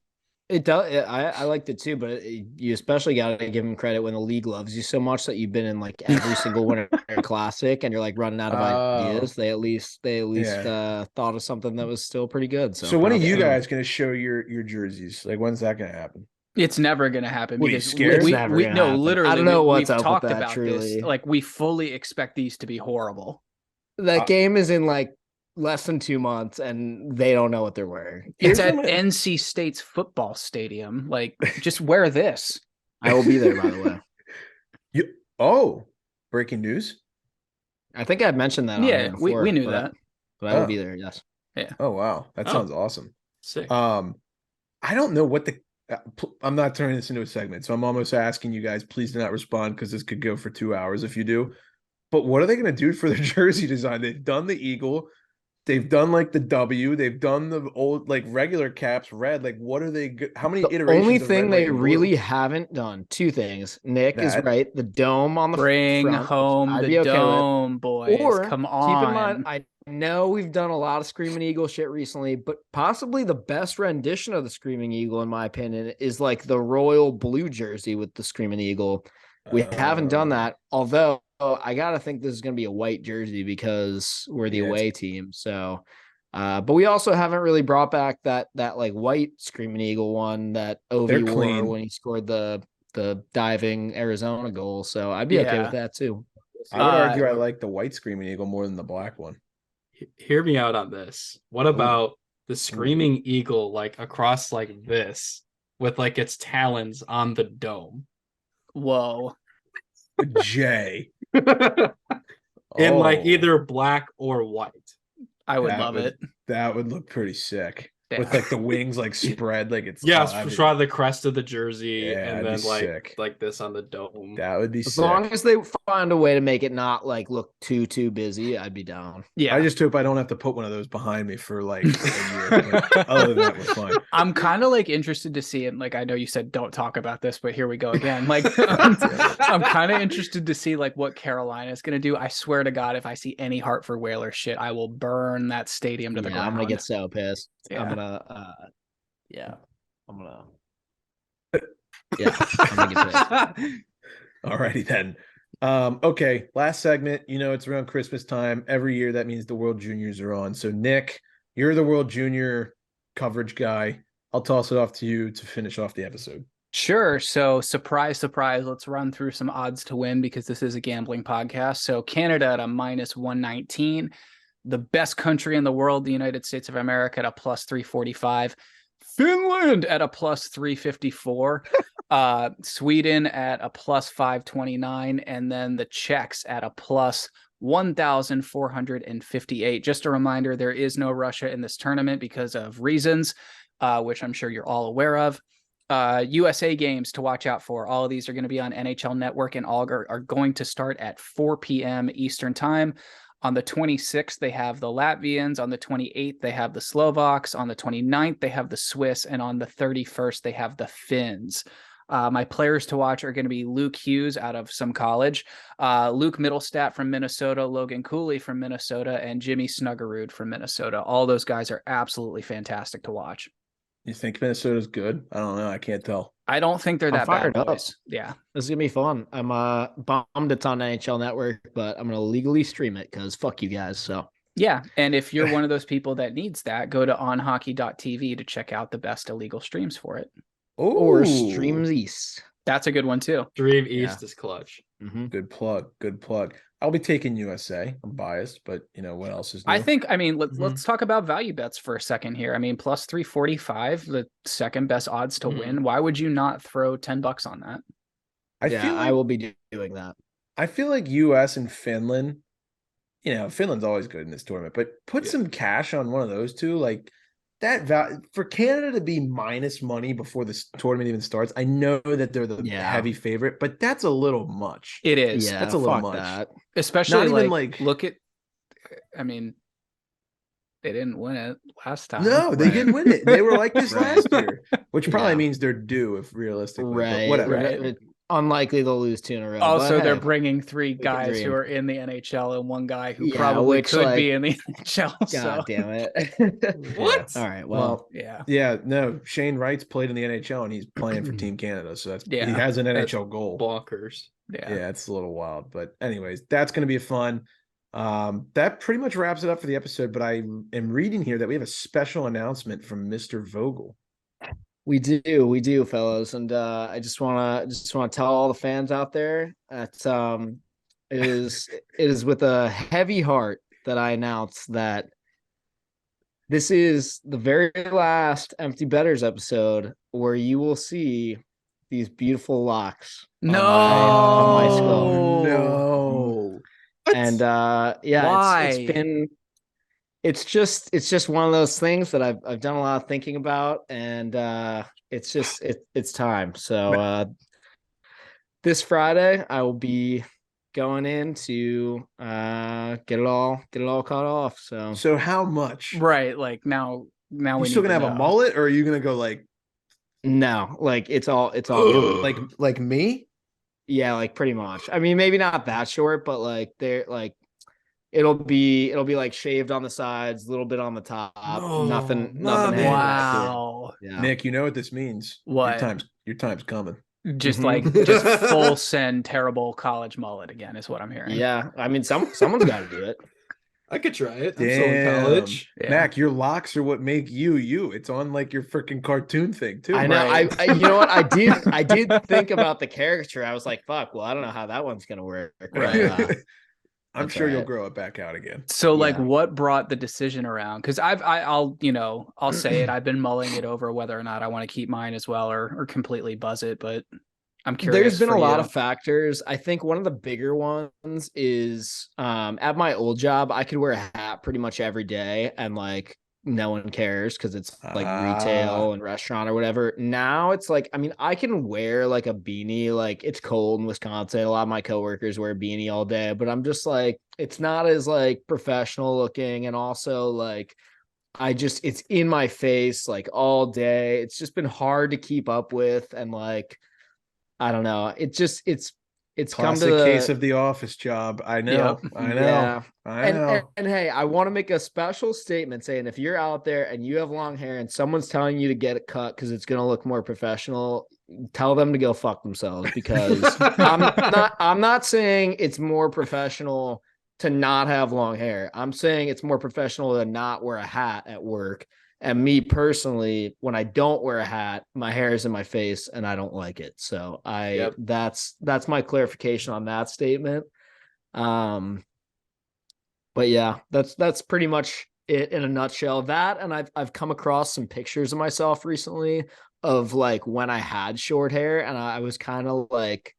It does. I liked it too, but you especially got to give him credit when the league loves you so much that you've been in like every single Winter Classic and you're like running out of ideas. They at least thought of something that was still pretty good. So when are you guys going to show your jerseys? Like, when's that going to happen? It's never going to happen because literally, I don't know what's we've up talked with that, about truly. this. Like, we fully expect these to be horrible. That game is in like less than 2 months and they don't know what they're wearing. It's at NC State's football stadium. Like, just wear this. I will be there, by the way. Breaking news. I think I'd mentioned that. Yeah, before, we knew that. But I will be there. Yes. Yeah. Oh, wow. That sounds awesome. Sick. I don't know what I'm not turning this into a segment, so I'm almost asking you guys, please do not respond because this could go for 2 hours if you do. But what are they going to do for their jersey design? They've done the eagle. They've done like the W. They've done the old like regular caps red. Like, what are they? How many iterations? The only thing they really haven't done, 2 things. Nick is right. The dome on the bring front, home the dome, boys. Or come on. Keep in mind, I know we've done a lot of Screaming Eagle shit recently, but possibly the best rendition of the Screaming Eagle, in my opinion, is like the royal blue jersey with the Screaming Eagle. We haven't done that, although I gotta think this is gonna be a white jersey because we're the away team. So, but we also haven't really brought back that like white Screaming Eagle one that Ovi wore when he scored the diving Arizona goal. So I'd be okay with that too. I would argue I like the white Screaming Eagle more than the black one. Hear me out on this. What about the Screaming Eagle like across like this with like its talons on the dome? Whoa. Jay. In like either black or white. I would love it. That would look pretty sick. Yeah. With like the wings like spread like it's draw the crest of the jersey and then sick. like this on the dome. That would be as sick. long as they find a way to make it not like look too busy, I'd be down. Yeah, I just hope I don't have to put one of those behind me for like a year. Other than that, we're fine. I'm kind of like interested to see it. Like, I know you said don't talk about this, but here we go again. Like, I'm kind of interested to see like what Carolina is going to do. I swear to God, if I see any Hartford Whalers shit, I will burn that stadium to the ground. I'm gonna get so pissed. Yeah. I'm gonna get pissed. Alrighty then. Okay, last segment. It's around Christmas time. Every year that means the World Juniors are on. So Nick, you're the World Junior coverage guy. I'll toss it off to you to finish off the episode. Sure. So surprise, let's run through some odds to win because this is a gambling podcast. So Canada at a -119. The best country in the world, the United States of America, at a +345. Finland at a plus 354, Sweden at a plus 529, and then the Czechs at a plus 1,458. Just a reminder, there is no Russia in this tournament because of reasons, which I'm sure you're all aware of. USA games to watch out for. All of these are going to be on NHL Network, and all are going to start at 4 p.m. Eastern time. On the 26th, they have the Latvians. On the 28th, they have the Slovaks. On the 29th, they have the Swiss. And on the 31st, they have the Finns. My players to watch are going to be Luke Hughes out of some college, Luke Middlestat from Minnesota, Logan Cooley from Minnesota, and Jimmy Snuggerud from Minnesota. All those guys are absolutely fantastic to watch. You think Minnesota's good? I don't know. I can't tell. I don't think they're that fired bad, up. Yeah. This is going to be fun. I'm bummed it's on NHL Network, but I'm going to legally stream it because fuck you guys. So yeah. And if you're one of those people that needs that, go to onhockey.tv to check out the best illegal streams for it. Ooh. Or Streams East. That's a good one too. Stream East is clutch. Mm-hmm. Good plug. Good plug. I'll be taking USA. I'm biased, but what else is new? I mean, let's talk about value bets for a second here. I mean, plus 345, the second best odds to win. Why would you not throw $10 on that? I will be doing that. I feel like US and Finland, Finland's always good in this tournament, but put some cash on one of those two. Like that for Canada to be minus money before this tournament even starts. I know that they're the heavy favorite, but that's a little much. It is. Yeah, that's a little much. That. Especially not even look at, I mean, they didn't win it last time. No, they didn't win it. They were like this last year, which probably means they're due if realistically. Right. Whatever. Right. Unlikely they'll lose 2 in a row. Also, they're bringing 3 guys who are in the NHL and 1 guy who probably could be in the NHL. God damn it. What? All right. Well, yeah. No, Shane Wright's played in the NHL and he's playing for Team Canada. So he has an NHL goal. Bonkers. Yeah, it's a little wild. But anyways, that's going to be fun. That pretty much wraps it up for the episode. But I am reading here that we have a special announcement from Mr. Vogel. We do, fellas, and I just want to tell all the fans out there that it is with a heavy heart that I announce that this is the very last Empty Betters episode where you will see these beautiful locks on my skull. No. And why? It's just one of those things that I've done a lot of thinking about, and it's time. So this Friday I will be going in to get it all cut off. So how much? Right, like now you still gonna have a mullet, or are you gonna go like? No, like it's all like me. Yeah, like pretty much. I mean, maybe not that short, but like they're like. It'll be like shaved on the sides, a little bit on the top, nothing. Wow. Yeah. Nick, you know what this means? What? Your time's coming. Just just full send terrible college mullet again is what I'm hearing. Yeah, I mean someone's got to do it. I could try it. I'm still in college. Yeah. Mac, your locks are what make you. It's on like your freaking cartoon thing too. I know. Right? I you know what? I did think about the caricature. I was like, fuck. Well, I don't know how that one's gonna work. Right. I'm sure you'll grow it back out again. So like what brought the decision around? Because I'll say it. I've been mulling it over whether or not I want to keep mine as well or completely buzz it, but I'm curious. There's been a lot of factors. I think one of the bigger ones is at my old job, I could wear a hat pretty much every day and like no one cares because it's like retail and restaurant or whatever. Now it's like, I mean, I can wear like a beanie, like it's cold in Wisconsin. A lot of my coworkers wear a beanie all day, but I'm just like, it's not as like professional looking. And also like, it's in my face like all day. It's just been hard to keep up with. And like, I don't know. It's classic come to the case of the office job. I know. Yep. I know. Yeah. I know. And hey, I want to make a special statement saying if you're out there and you have long hair and someone's telling you to get it cut because it's going to look more professional, tell them to go fuck themselves because I'm not saying it's more professional to not have long hair. I'm saying it's more professional to not wear a hat at work. And me personally, when I don't wear a hat, my hair is in my face and I don't like it. So that's my clarification on that statement. But yeah, that's pretty much it in a nutshell. That, and I've come across some pictures of myself recently of like when I had short hair, and I was kind of like,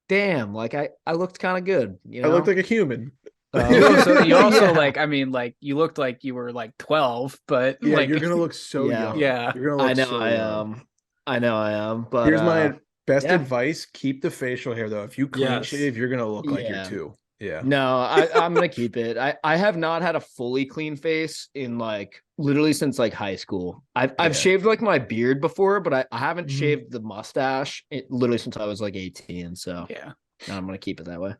damn, like I looked kind of good. You know, I looked like a human. You also like, I mean, like you looked like you were like 12, but yeah, like you're gonna look so young. Yeah, you're gonna look I know I am. But here's my best advice: keep the facial hair though. If you clean shave, you're gonna look like you're 2. Yeah. No, I'm gonna keep it. I have not had a fully clean face in like literally since like high school. I've shaved like my beard before, but I haven't shaved the mustache literally since I was like 18. So yeah, I'm gonna keep it that way.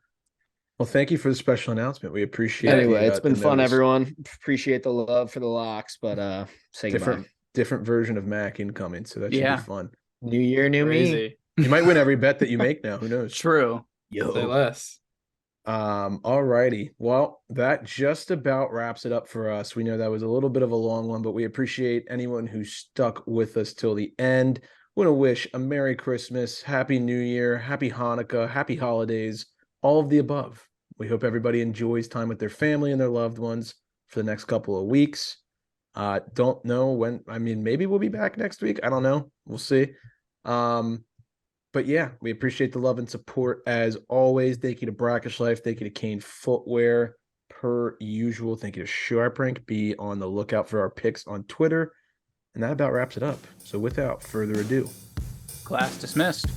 Well, thank you for the special announcement. We appreciate it. Anyway, it's been fun, everyone. Appreciate the love for the locks, but say goodbye. Different version of Mac incoming, so that should be fun. New year, new me. You might win every bet that you make now. Who knows? True. Yo. Say less. All righty. Well, that just about wraps it up for us. We know that was a little bit of a long one, but we appreciate anyone who stuck with us till the end. Want to wish a Merry Christmas, Happy New Year, Happy Hanukkah, Happy Holidays, all of the above. We hope everybody enjoys time with their family and their loved ones for the next couple of weeks. Don't know when. I mean, maybe we'll be back next week. I don't know. We'll see. But yeah, we appreciate the love and support as always. Thank you to Brackish Life. Thank you to Kane Footwear per usual. Thank you to Sharp Rank. Be on the lookout for our picks on Twitter. And that about wraps it up. So without further ado, class dismissed.